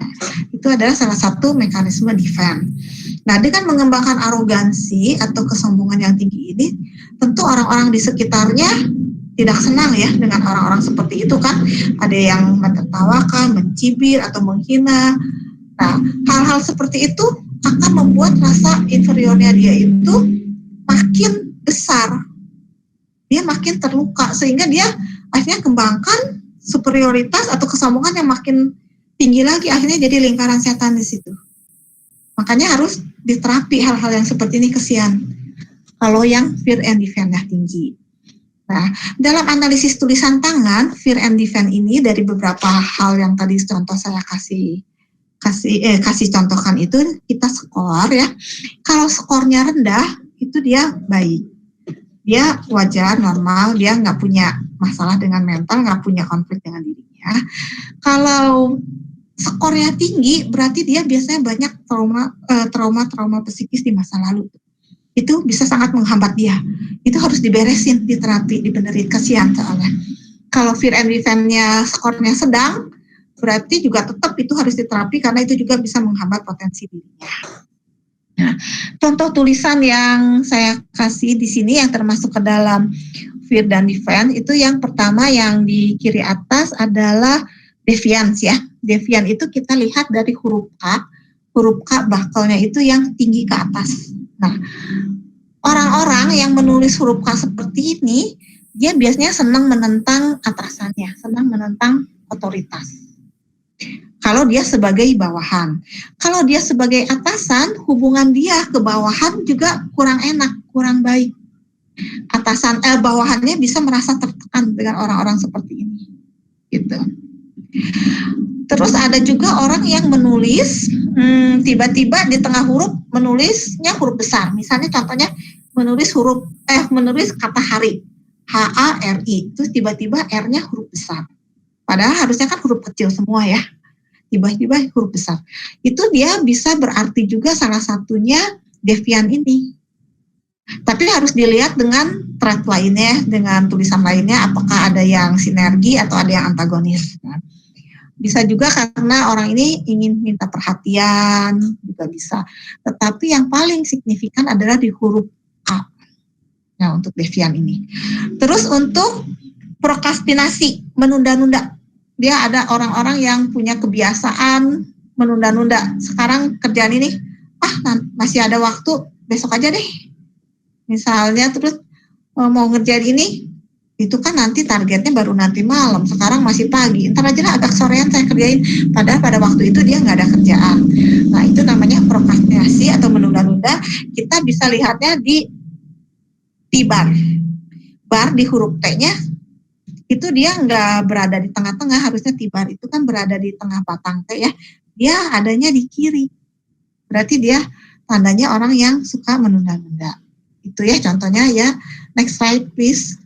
Nah, itu adalah salah satu mekanisme defense. Nah, dengan mengembangkan arogansi atau kesombongan yang tinggi ini, tentu orang-orang di sekitarnya tidak senang ya dengan orang-orang seperti itu kan. Ada yang menertawakan, mencibir atau menghina. Nah, hal-hal seperti itu akan membuat rasa inferiornya dia itu makin besar, dia makin terluka, sehingga dia akhirnya kembangkan superioritas atau kesombongan yang makin tinggi lagi, akhirnya jadi lingkaran setan di situ. Makanya harus diterapi hal-hal yang seperti ini, kesian kalau yang fear and defense-nya tinggi. Nah, dalam analisis tulisan tangan, fear and defense ini dari beberapa hal yang tadi contoh saya kasih contohkan itu, kita skor ya. Kalau skornya rendah, itu dia baik, dia wajar, normal, dia nggak punya masalah dengan mental, nggak punya konflik dengan dirinya. Kalau skornya tinggi, berarti dia biasanya banyak trauma psikis di masa lalu. Itu bisa sangat menghambat dia. Itu harus diberesin, diterapi, dibenerin, kasihan soalnya. Kalau fear and defense-nya skornya sedang, berarti juga tetap itu harus diterapi karena itu juga bisa menghambat potensi dirinya. Nah, contoh tulisan yang saya kasih di sini yang termasuk ke dalam fear dan defense itu yang pertama yang di kiri atas adalah defiance ya. Defiant itu kita lihat dari huruf K bakalnya itu yang tinggi ke atas. Nah, orang-orang yang menulis huruf K seperti ini, dia biasanya senang menentang atasannya, senang menentang otoritas. Kalau dia sebagai bawahan. Kalau dia sebagai atasan, hubungan dia ke bawahan juga kurang enak, kurang baik. Bawahannya bisa merasa tertekan dengan orang-orang seperti ini. Gitu. Terus ada juga orang yang menulis tiba-tiba di tengah huruf menulisnya huruf besar. Misalnya contohnya menulis kata hari, HARI, terus tiba-tiba R-nya huruf besar. Padahal harusnya kan huruf kecil semua ya. Tiba-tiba huruf besar. Itu dia bisa berarti juga salah satunya devian ini. Tapi harus dilihat dengan thread lainnya, dengan tulisan lainnya, apakah ada yang sinergi atau ada yang antagonis. Bisa juga karena orang ini ingin minta perhatian, juga bisa. Tetapi yang paling signifikan adalah di huruf A. Nah, untuk devian ini. Terus untuk prokrastinasi, menunda-nunda. Dia ada orang-orang yang punya kebiasaan menunda-nunda. Sekarang kerjaan ini, masih ada waktu, besok aja deh. Misalnya terus mau ngerjain ini, itu kan nanti targetnya baru nanti malam, sekarang masih pagi, ntar aja lah agak sorean saya kerjain, padahal pada waktu itu dia nggak ada kerjaan. Nah, itu namanya prokrastinasi atau menunda-nunda. Kita bisa lihatnya di T-bar. Bar di huruf T-nya, itu dia nggak berada di tengah-tengah, harusnya T-bar itu kan berada di tengah batang T ya, dia adanya di kiri. Berarti dia tandanya orang yang suka menunda-nunda. Itu ya contohnya ya. Next slide please.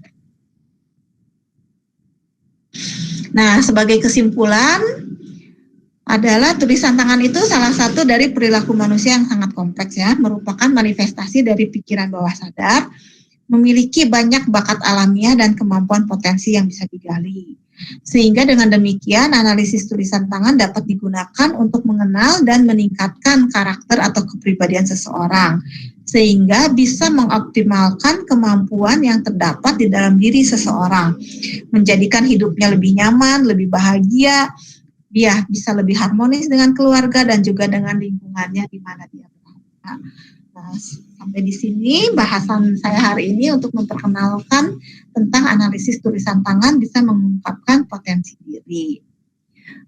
Nah, sebagai kesimpulan adalah tulisan tangan itu salah satu dari perilaku manusia yang sangat kompleks ya, merupakan manifestasi dari pikiran bawah sadar, memiliki banyak bakat alamiah dan kemampuan potensi yang bisa digali. Sehingga dengan demikian analisis tulisan tangan dapat digunakan untuk mengenal dan meningkatkan karakter atau kepribadian seseorang, sehingga bisa mengoptimalkan kemampuan yang terdapat di dalam diri seseorang, menjadikan hidupnya lebih nyaman, lebih bahagia, dia bisa lebih harmonis dengan keluarga dan juga dengan lingkungannya di mana dia berada. Nah, sampai di sini bahasan saya hari ini untuk memperkenalkan tentang analisis tulisan tangan bisa mengungkapkan potensi diri.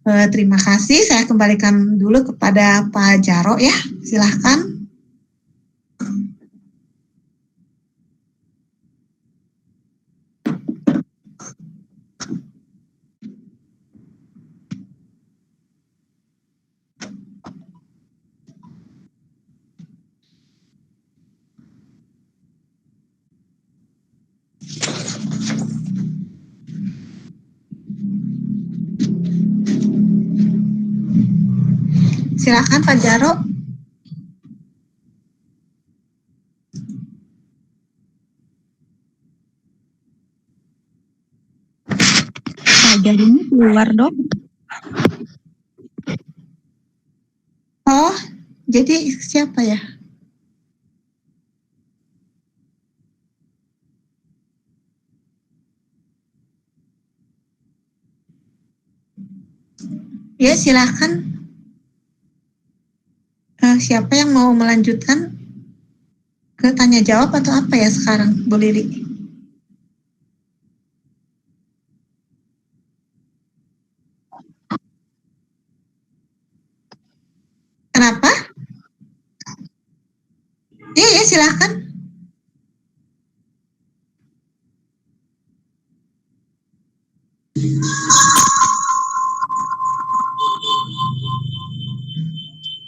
Terima kasih, saya kembalikan dulu kepada Pak Jaro ya, silahkan. Silakan Pak Jaro. Pak Jaronya keluar dok. Oh, jadi siapa ya? Ya, silakan. Siapa yang mau melanjutkan ke tanya jawab atau apa ya sekarang, Bu Lili? Kenapa? Iya, silakan.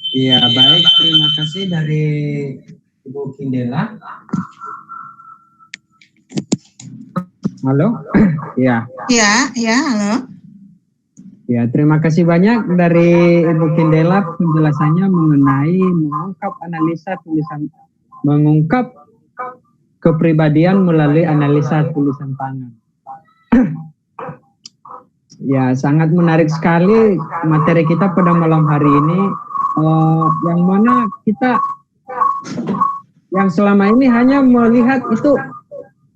Iya, baik. Terima kasih dari Ibu Kindela. Halo? Ya. Ya, halo. Ya, terima kasih banyak dari Ibu Kindela penjelasannya mengenai mengungkap kepribadian melalui analisa tulisan tangan. Ya, sangat menarik sekali materi kita pada malam hari ini, yang mana kita yang selama ini hanya melihat itu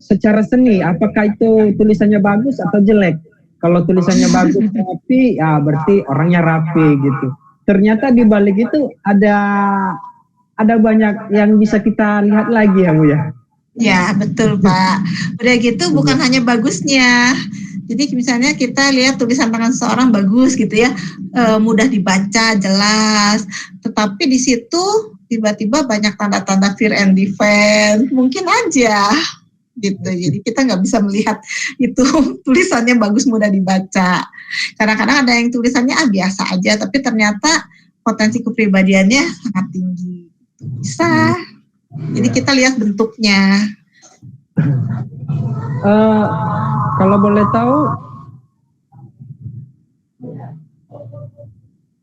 secara seni, apakah itu tulisannya bagus atau jelek. Kalau tulisannya bagus rapi, ya berarti orangnya rapi gitu. Ternyata di balik itu ada banyak yang bisa kita lihat lagi ya Bu ya. Ya betul Pak. Udah gitu bukan hanya bagusnya. Jadi misalnya kita lihat tulisan tangan seseorang bagus gitu ya, mudah dibaca, jelas. Tetapi di situ tiba-tiba banyak tanda-tanda fear and defense, mungkin aja gitu. Jadi kita nggak bisa melihat itu tulisannya bagus, mudah dibaca. Kadang-kadang ada yang tulisannya biasa aja, tapi ternyata potensi kepribadiannya sangat tinggi. Bisa. Jadi kita lihat bentuknya. Kalau boleh tahu,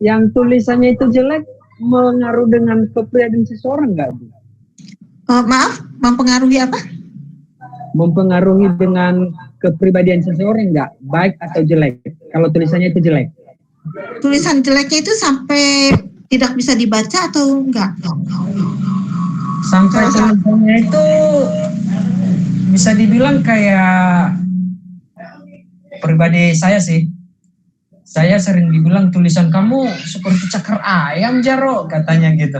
yang tulisannya itu jelek mengaruh dengan kepribadian seseorang nggak Bu? Maaf, mempengaruhi apa? Mempengaruhi dengan kepribadian seseorang nggak, baik atau jelek? Kalau tulisannya itu jelek. Tulisan jeleknya itu sampai tidak bisa dibaca atau enggak? Sampai tulisannya itu bisa dibilang kayak pribadi saya sih. Saya sering dibilang tulisan kamu seperti cakar ayam Jaro, katanya gitu.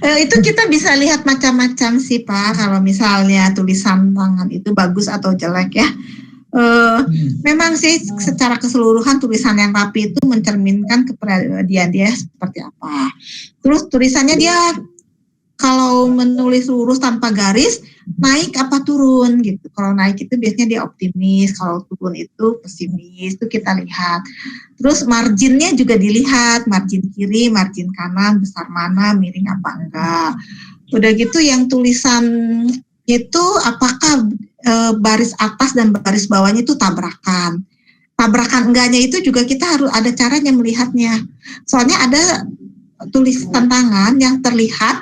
Itu kita bisa lihat macam-macam sih Pak. Kalau misalnya tulisan tangan itu bagus atau jelek ya. Memang sih secara keseluruhan tulisan yang rapi itu mencerminkan kepribadian dia seperti apa. Terus tulisannya dia kalau menulis lurus tanpa garis, naik apa turun gitu. Kalau naik itu biasanya dia optimis, kalau turun itu pesimis, itu kita lihat. Terus marginnya juga dilihat, margin kiri, margin kanan, besar mana, miring apa enggak. Udah gitu yang tulisan itu apakah baris atas dan baris bawahnya itu tabrakan. Tabrakan enggaknya itu juga kita harus ada caranya melihatnya. Soalnya ada tulisan tangan yang terlihat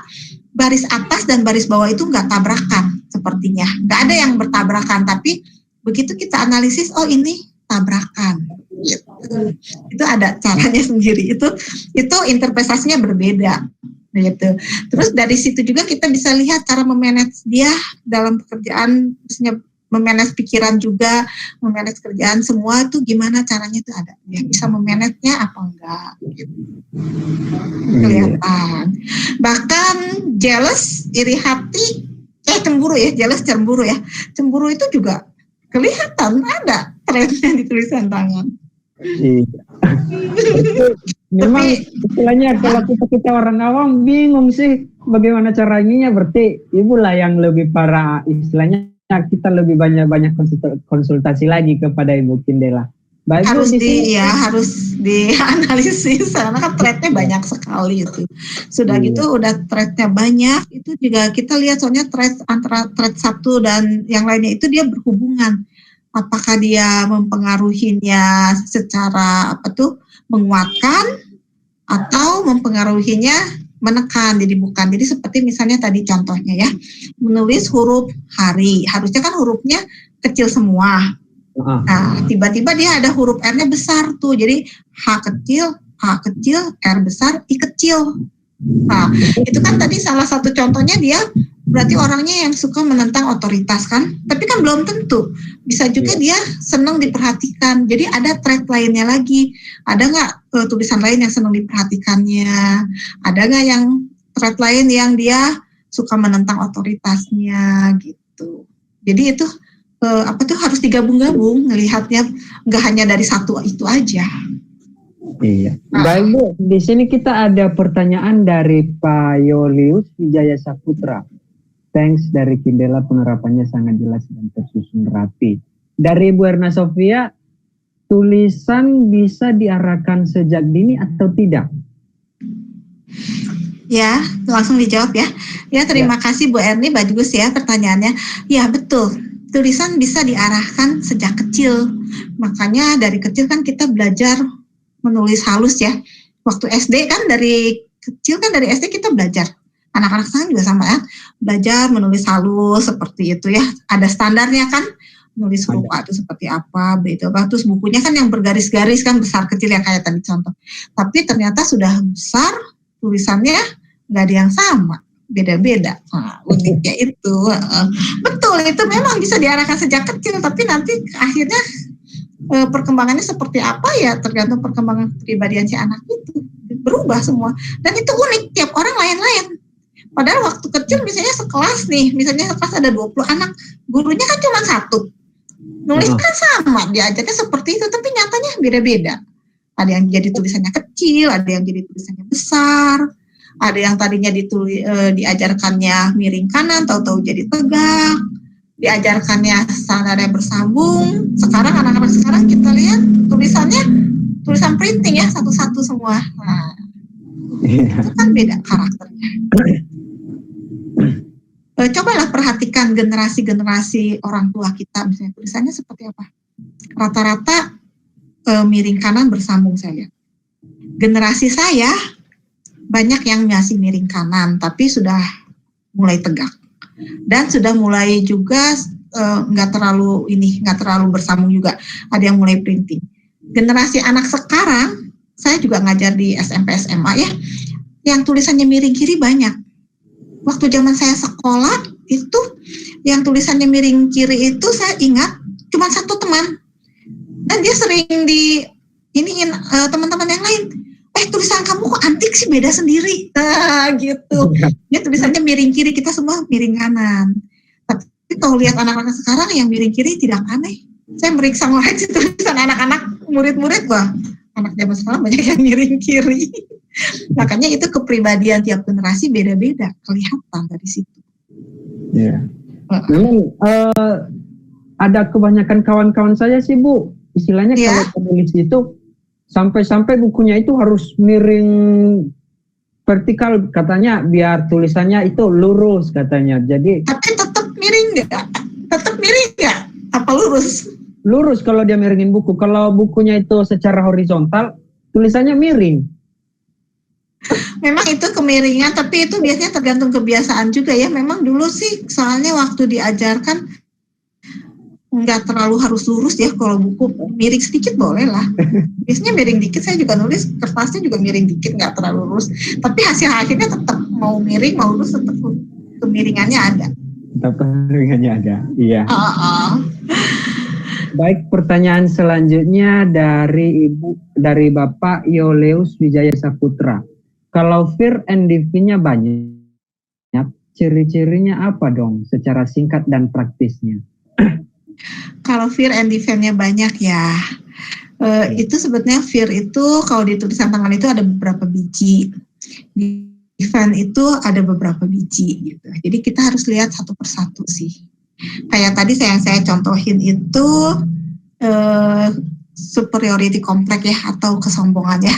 baris atas dan baris bawah itu nggak tabrakan sepertinya. Nggak ada yang bertabrakan, tapi begitu kita analisis, oh ini tabrakan. Gitu. Itu ada caranya sendiri. Itu interpretasinya berbeda. Gitu. Terus dari situ juga kita bisa lihat cara memanage dia dalam pekerjaan, misalnya memanage pikiran juga, memanage kerjaan semua itu gimana caranya itu ada. Dia bisa memanage-nya apa enggak gitu. Kelihatan. Bahkan jealous, iri hati, cemburu ya, jealous cemburu ya. Cemburu itu juga kelihatan ada trennya di tulisan tangan. Iya. Memang istilahnya kalau kita orang awam bingung sih bagaimana caranya, berarti Ibu lah yang lebih parah istilahnya. Kita lebih banyak konsultasi lagi kepada Ibu Kindela. Baik, harus dianalisis karena kan thread-nya banyak sekali itu. Sudah gitu udah thread-nya banyak, itu juga kita lihat soalnya thread antara thread satu dan yang lainnya itu dia berhubungan. Apakah dia mempengaruhinya secara menguatkan atau mempengaruhinya menekan, jadi bukan. Jadi seperti misalnya tadi contohnya ya, menulis huruf hari, harusnya kan hurufnya kecil semua. Nah, tiba-tiba dia ada huruf R-nya besar tuh, jadi H kecil, R besar, I kecil. Nah, itu kan tadi salah satu contohnya dia berarti orangnya yang suka menentang otoritas kan, tapi kan belum tentu. Bisa juga dia senang diperhatikan. Jadi ada trait lainnya lagi. Ada nggak tulisan lain yang senang diperhatikannya? Ada nggak yang trait lain yang dia suka menentang otoritasnya gitu. Jadi itu harus digabung-gabung ngelihatnya, nggak hanya dari satu itu aja. Iya. Baik Bu, di sini kita ada pertanyaan dari Pak Yolius Wijaya Saputra. Thanks dari Kindela, penerapannya sangat jelas dan tersusun rapi. Dari Bu Erna Sofia, tulisan bisa diarahkan sejak dini atau tidak? Ya, langsung dijawab ya. Ya, terima kasih Bu Erni, bagus ya pertanyaannya. Ya, betul. Tulisan bisa diarahkan sejak kecil. Makanya dari kecil kan kita belajar menulis halus ya. Waktu SD kan dari kecil kan dari SD kita belajar. Anak-anak sekarang juga sama ya. Belajar menulis halus seperti itu ya. Ada standarnya kan. Nulis huruf A itu seperti apa, B itu apa. Terus bukunya kan yang bergaris-garis kan besar kecil ya kayak tadi contoh. Tapi ternyata sudah besar tulisannya nggak ada yang sama beda-beda. Nah, uniknya itu. Betul, itu memang bisa diarahkan sejak kecil, tapi nanti akhirnya perkembangannya seperti apa ya tergantung perkembangan kepribadian si anak itu. Berubah semua. Dan itu unik, tiap orang lain-lain. Padahal waktu kecil misalnya sekelas nih, misalnya sekelas ada 20 anak, gurunya kan cuma satu. Nulis kan sama, diajarnya seperti itu, tapi nyatanya beda-beda. Ada yang jadi tulisannya kecil, ada yang jadi tulisannya besar, ada yang tadinya diajarkannya miring kanan, tahu-tahu jadi tegak, diajarkannya standarnya bersambung. Sekarang anak-anak sekarang kita lihat tulisannya tulisan printing ya, satu-satu semua. Nah, itu kan beda karakternya. Cobalah perhatikan generasi-generasi orang tua kita, misalnya tulisannya seperti apa. Rata-rata miring kanan bersambung saya. Generasi saya banyak yang masih miring kanan, tapi sudah mulai tegak dan sudah mulai juga nggak terlalu bersambung juga. Ada yang mulai printing. Generasi anak sekarang, saya juga ngajar di SMP SMA ya, yang tulisannya miring kiri banyak. Waktu zaman saya sekolah itu yang tulisannya miring kiri itu saya ingat cuma satu teman, dan dia sering iniin teman-teman yang lain. Tulisan kamu kok antik sih, beda sendiri. Gitu. Dia tulisannya miring kiri, kita semua miring kanan. Tapi kalau lihat anak-anak sekarang yang miring kiri tidak aneh. Saya meriksa ngoreksi tulisan anak-anak, murid-murid, wah, anak zaman sekarang banyak yang miring kiri. Makanya itu kepribadian tiap generasi beda-beda, kelihatan dari situ. Ya. Memang ada kebanyakan kawan-kawan saya sih Bu, istilahnya kalau penulis itu sampai-sampai bukunya itu harus miring vertikal katanya, biar tulisannya itu lurus katanya. Jadi tapi tetap miring nggak? Tetap miring nggak? Apa lurus? Lurus kalau dia miringin buku. Kalau bukunya itu secara horizontal, tulisannya miring. Memang itu kemiringan, tapi itu biasanya tergantung kebiasaan juga ya. Memang dulu sih, soalnya waktu diajarkan nggak terlalu harus lurus ya. Kalau buku miring sedikit boleh lah. Biasanya miring dikit, saya juga nulis kertasnya juga miring dikit, nggak terlalu lurus. Tapi hasil-hasilnya tetap mau miring, mau lurus, tetap kemiringannya ada. Tetap kemiringannya ada, iya. Baik, pertanyaan selanjutnya dari Bapak Yoleus Wijaya Saputra. Kalau fear and envy-nya banyak, ciri-cirinya apa dong secara singkat dan praktisnya? Kalau fear and envy-nya banyak ya, itu sebetulnya fear itu kalau di tulisan tangan itu ada beberapa biji, di event itu ada beberapa biji gitu. Jadi kita harus lihat satu persatu sih. Kayak tadi saya contohin itu superiority complex ya, atau kesombongan ya.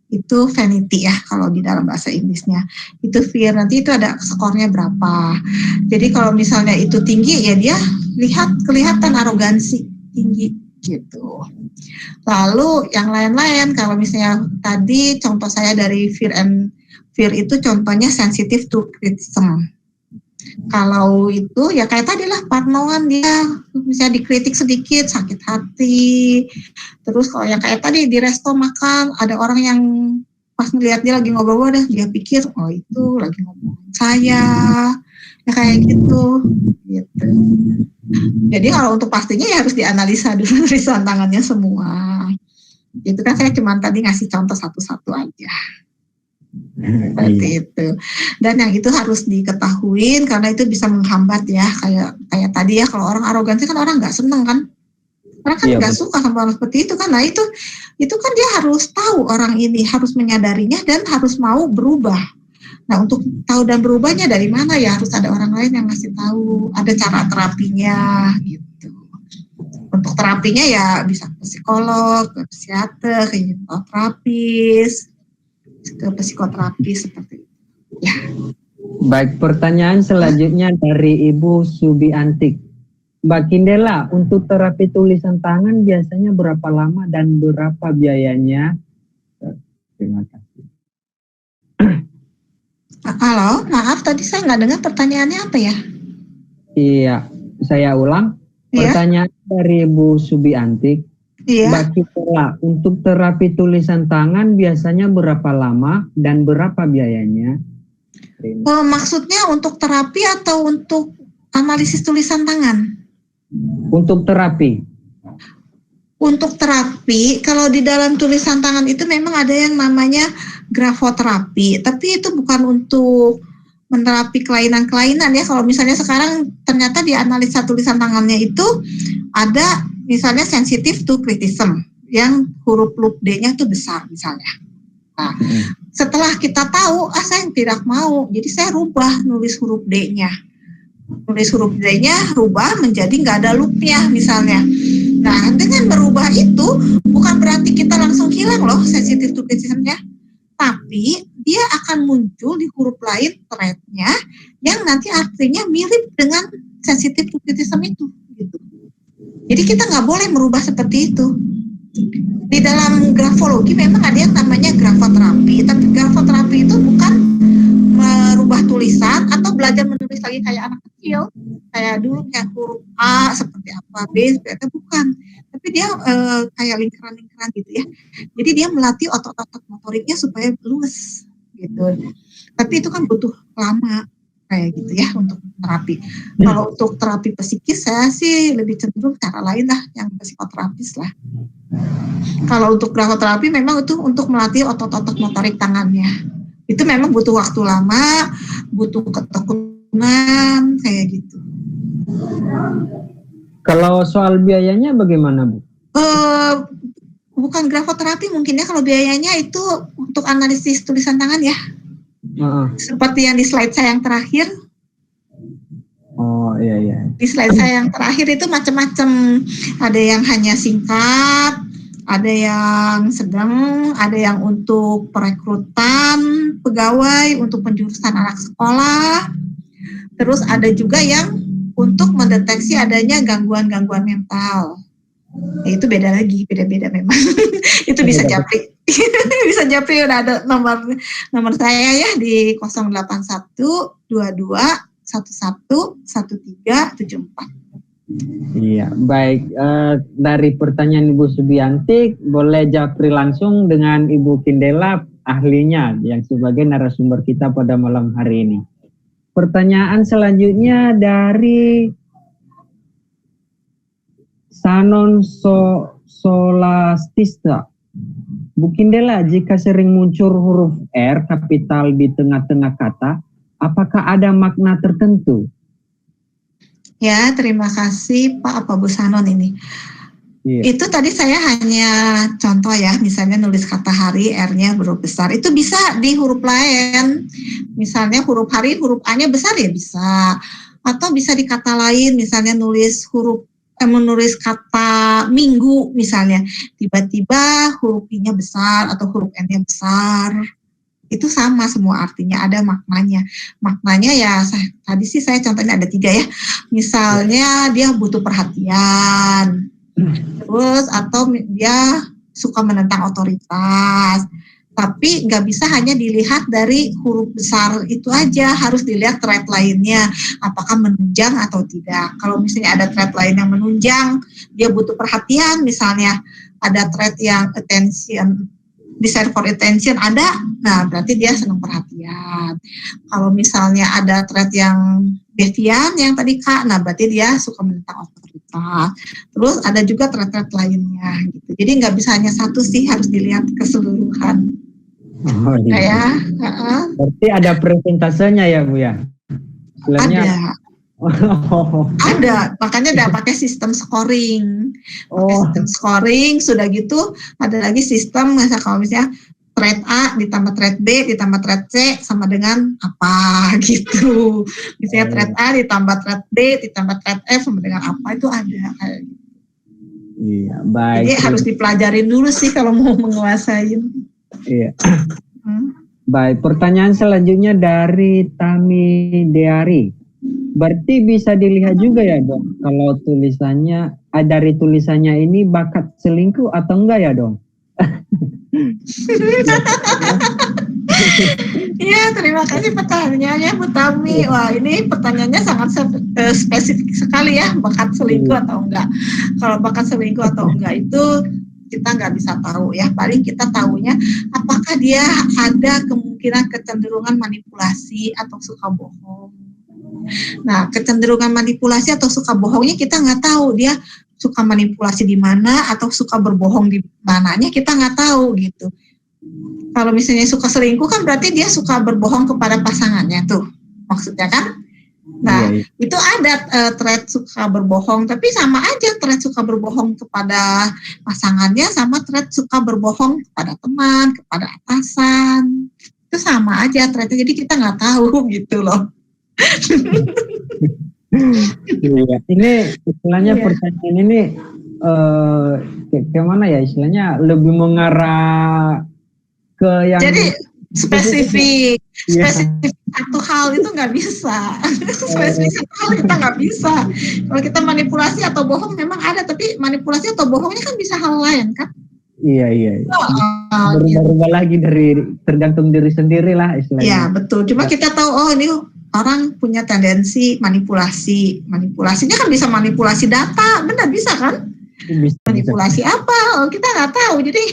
Itu vanity ya kalau di dalam bahasa Inggrisnya. Itu fear, nanti itu ada skornya berapa. Jadi kalau misalnya itu tinggi ya dia kelihatan arogansi tinggi gitu. Lalu yang lain-lain, kalau misalnya tadi contoh saya dari fear itu contohnya sensitive to criticism. Kalau itu ya kayak tadi lah, parnoan, dia misalnya dikritik sedikit sakit hati. Terus kalau yang kayak tadi di resto makan, ada orang yang pas ngeliat dia lagi ngobrol, dia pikir oh itu lagi ngomongin saya, ya kayak gitu. Jadi kalau untuk pastinya ya harus dianalisa dulu tulisan tangannya semua. Itu kan saya cuma tadi ngasih contoh satu-satu aja. Seperti itu. Dan yang itu harus diketahui karena itu bisa menghambat ya, kayak tadi ya, kalau orang arogansi kan orang nggak seneng kan, orang kan nggak suka sama orang seperti itu kan. Nah itu kan dia harus tahu, orang ini harus menyadarinya dan harus mau berubah. Nah untuk tahu dan berubahnya dari mana ya, harus ada orang lain yang ngasih tahu, ada cara terapinya gitu. Untuk terapinya ya bisa ke psikolog, ke psikiater, ke hipnoterapis, ke psikoterapi seperti itu. Ya. Baik, pertanyaan selanjutnya dari Ibu Subiantik. Mbak Kindela, untuk terapi tulisan tangan biasanya berapa lama dan berapa biayanya? Terima kasih. Halo, maaf tadi saya nggak dengar pertanyaannya apa ya? Iya, saya ulang. Pertanyaan dari Ibu Subiantik. Iya. Mbak Kindela, untuk terapi tulisan tangan biasanya berapa lama dan berapa biayanya? Maksudnya untuk terapi atau untuk analisis tulisan tangan? Untuk terapi. Untuk terapi, kalau di dalam tulisan tangan itu memang ada yang namanya grafoterapi, tapi itu bukan untuk menerapi kelainan-kelainan ya. Kalau misalnya sekarang ternyata di analisa tulisan tangannya itu ada misalnya sensitive to criticism, yang huruf D-nya itu besar misalnya. Nah, setelah kita tahu, saya tidak mau, jadi saya rubah nulis huruf D-nya. Nulis huruf D-nya rubah menjadi nggak ada loop-nya misalnya. Nah, dengan merubah itu bukan berarti kita langsung hilang loh sensitive to criticism-nya, tapi dia akan muncul di huruf lain thread-nya yang nanti artinya mirip dengan sensitive to criticism itu. Gitu. Jadi kita nggak boleh merubah seperti itu. Di dalam grafologi memang ada yang namanya grafoterapi, tapi grafoterapi itu bukan merubah tulisan atau belajar menulis lagi kayak anak kecil, kayak dulu kayak huruf A seperti apa, B seperti apa, bukan. Tapi dia kayak lingkaran-lingkaran gitu ya. Jadi dia melatih otot-otot motoriknya supaya luas gitu. Tapi itu kan butuh lama kayak gitu ya untuk terapi. Kalau untuk terapi psikis saya sih lebih cenderung cara lain lah, yang psikoterapis lah. Kalau untuk grafoterapi memang itu untuk melatih otot-otot motorik tangannya. Itu memang butuh waktu lama, butuh ketekunan kayak gitu. Kalau soal biayanya bagaimana, Bu? Bukan grafoterapi mungkin ya, kalau biayanya itu untuk analisis tulisan tangan ya. Seperti yang di slide saya yang terakhir. Oh iya. Di slide saya yang terakhir itu macam-macam. Ada yang hanya singkat, ada yang sedang, ada yang untuk perekrutan pegawai, untuk penjurusan anak sekolah. Terus ada juga yang untuk mendeteksi adanya gangguan-gangguan mental. Ya, itu beda lagi, beda-beda memang. Itu bisa japri. Bisa japri, udah ada nomor saya ya di 081 22 11 1374. Iya, baik. Dari pertanyaan Ibu Subianti, boleh japri langsung dengan Ibu Kindela, ahlinya yang sebagai narasumber kita pada malam hari ini. Pertanyaan selanjutnya dari Sanon Solastista. Bu Kindela, jika sering muncul huruf R kapital di tengah-tengah kata, apakah ada makna tertentu? Ya, terima kasih Pak Bu Sanon ini. Itu tadi saya hanya contoh ya, misalnya nulis kata hari, R-nya huruf besar. Itu bisa di huruf lain. Misalnya huruf hari, huruf A-nya besar ya bisa. Atau bisa di kata lain, misalnya menulis kata minggu misalnya. Tiba-tiba huruf I-nya besar atau huruf N-nya besar. Itu sama semua artinya, ada maknanya. Maknanya ya tadi sih saya contohnya ada 3 ya. Misalnya dia butuh perhatian, terus atau dia suka menentang otoritas. Tapi nggak bisa hanya dilihat dari huruf besar itu aja, harus dilihat thread lainnya, apakah menunjang atau tidak. Kalau misalnya ada thread lain yang menunjang, dia butuh perhatian misalnya, ada thread yang attention, desire for attention ada, nah berarti dia senang perhatian. Kalau misalnya ada thread yang devian yang tadi Kak, nah berarti dia suka menentang otoritas. Terus ada juga thread-thread lainnya gitu. Jadi nggak bisa hanya satu sih, harus dilihat keseluruhan. Oh, iya. Berarti ada presentasenya ya Bu ya? Sebenarnya ada, makanya udah pakai sistem scoring. Sistem scoring, sudah gitu ada lagi sistem, kalau misalnya thread A ditambah thread B ditambah thread C sama dengan apa gitu. Misalnya thread A ditambah thread B ditambah thread F sama dengan apa, itu ada kayak gitu. Iya, baik. Jadi harus dipelajarin dulu sih kalau mau menguasai. Iya. Baik, pertanyaan selanjutnya dari Tami Deari. Berarti bisa dilihat juga ya dong, kalau tulisannya, dari tulisannya ini bakat selingkuh atau enggak ya dong? Iya, terima kasih pertanyaannya Bu Tami. Wah, ini pertanyaannya sangat spesifik sekali ya, bakat selingkuh atau enggak. Kalau bakat selingkuh atau enggak itu kita nggak bisa tahu ya. Paling kita tahunya apakah dia ada kemungkinan kecenderungan manipulasi atau suka bohong. Nah, kecenderungan manipulasi atau suka bohongnya kita nggak tahu, dia suka manipulasi di mana atau suka berbohong di mananya kita nggak tahu gitu. Kalau misalnya suka selingkuh kan berarti dia suka berbohong kepada pasangannya tuh, maksudnya kan? Nah, itu ada trait suka berbohong, tapi sama aja trait suka berbohong kepada pasangannya sama trait suka berbohong kepada teman, kepada atasan. Itu sama aja traitnya, jadi kita nggak tahu gitu loh. Iya. Ini istilahnya pertanyaan ini kemana ya, istilahnya lebih mengarah ke yang jadi spesifik satu hal itu nggak bisa. Spesifik satu hal kita nggak bisa. Kalau kita manipulasi atau bohong memang ada, tapi manipulasi atau bohongnya kan bisa hal lain kan? Iya. Berubah lagi dari tergantung diri sendiri lah istilahnya. Iya betul. Cuma kita tahu ini orang punya tendensi manipulasi. Manipulasinya kan bisa manipulasi data, benar bisa kan? Manipulasi apa? Kita nggak tahu. Jadi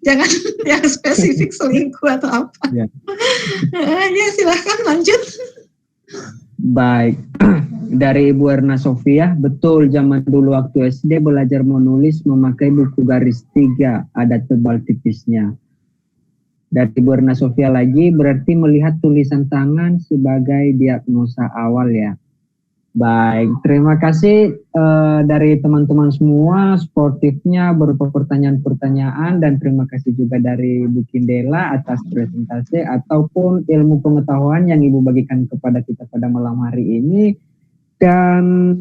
jangan yang spesifik selingkuh atau apa. Ya silahkan lanjut. Baik. Dari Ibu Erna Sofia, betul zaman dulu waktu SD belajar menulis memakai buku garis 3, ada tebal tipisnya. Dari Ibu Erna Sofia lagi, berarti melihat tulisan tangan sebagai diagnosa awal ya. Baik, terima kasih dari teman-teman semua, sportifnya berupa pertanyaan-pertanyaan, dan terima kasih juga dari Bu Kindela atas presentasi ataupun ilmu pengetahuan yang Ibu bagikan kepada kita pada malam hari ini. Dan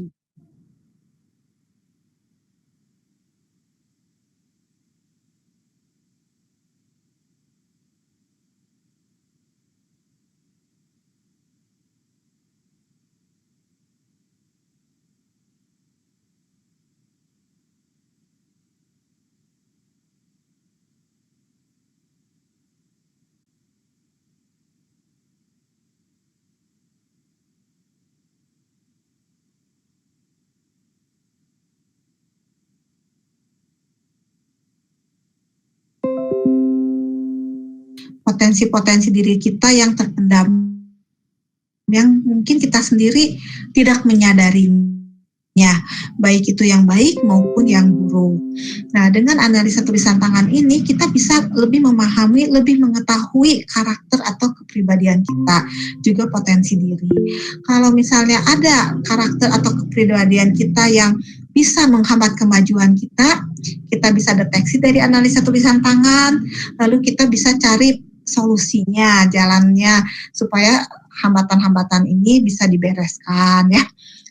potensi-potensi diri kita yang terpendam, yang mungkin kita sendiri tidak menyadarinya, baik itu yang baik maupun yang buruk. Nah, dengan analisa tulisan tangan ini, kita bisa lebih memahami, lebih mengetahui karakter atau kepribadian kita, juga potensi diri. Kalau misalnya ada karakter atau kepribadian kita yang bisa menghambat kemajuan kita bisa deteksi dari analisa tulisan tangan, lalu kita bisa cari solusinya, jalannya, supaya hambatan-hambatan ini bisa dibereskan ya,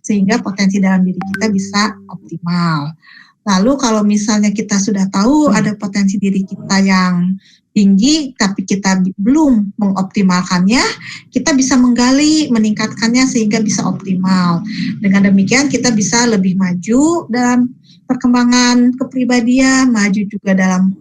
sehingga potensi dalam diri kita bisa optimal. Lalu kalau misalnya kita sudah tahu ada potensi diri kita yang tinggi, tapi kita belum mengoptimalkannya, kita bisa menggali, meningkatkannya sehingga bisa optimal. Dengan demikian kita bisa lebih maju dalam perkembangan kepribadian, maju juga dalam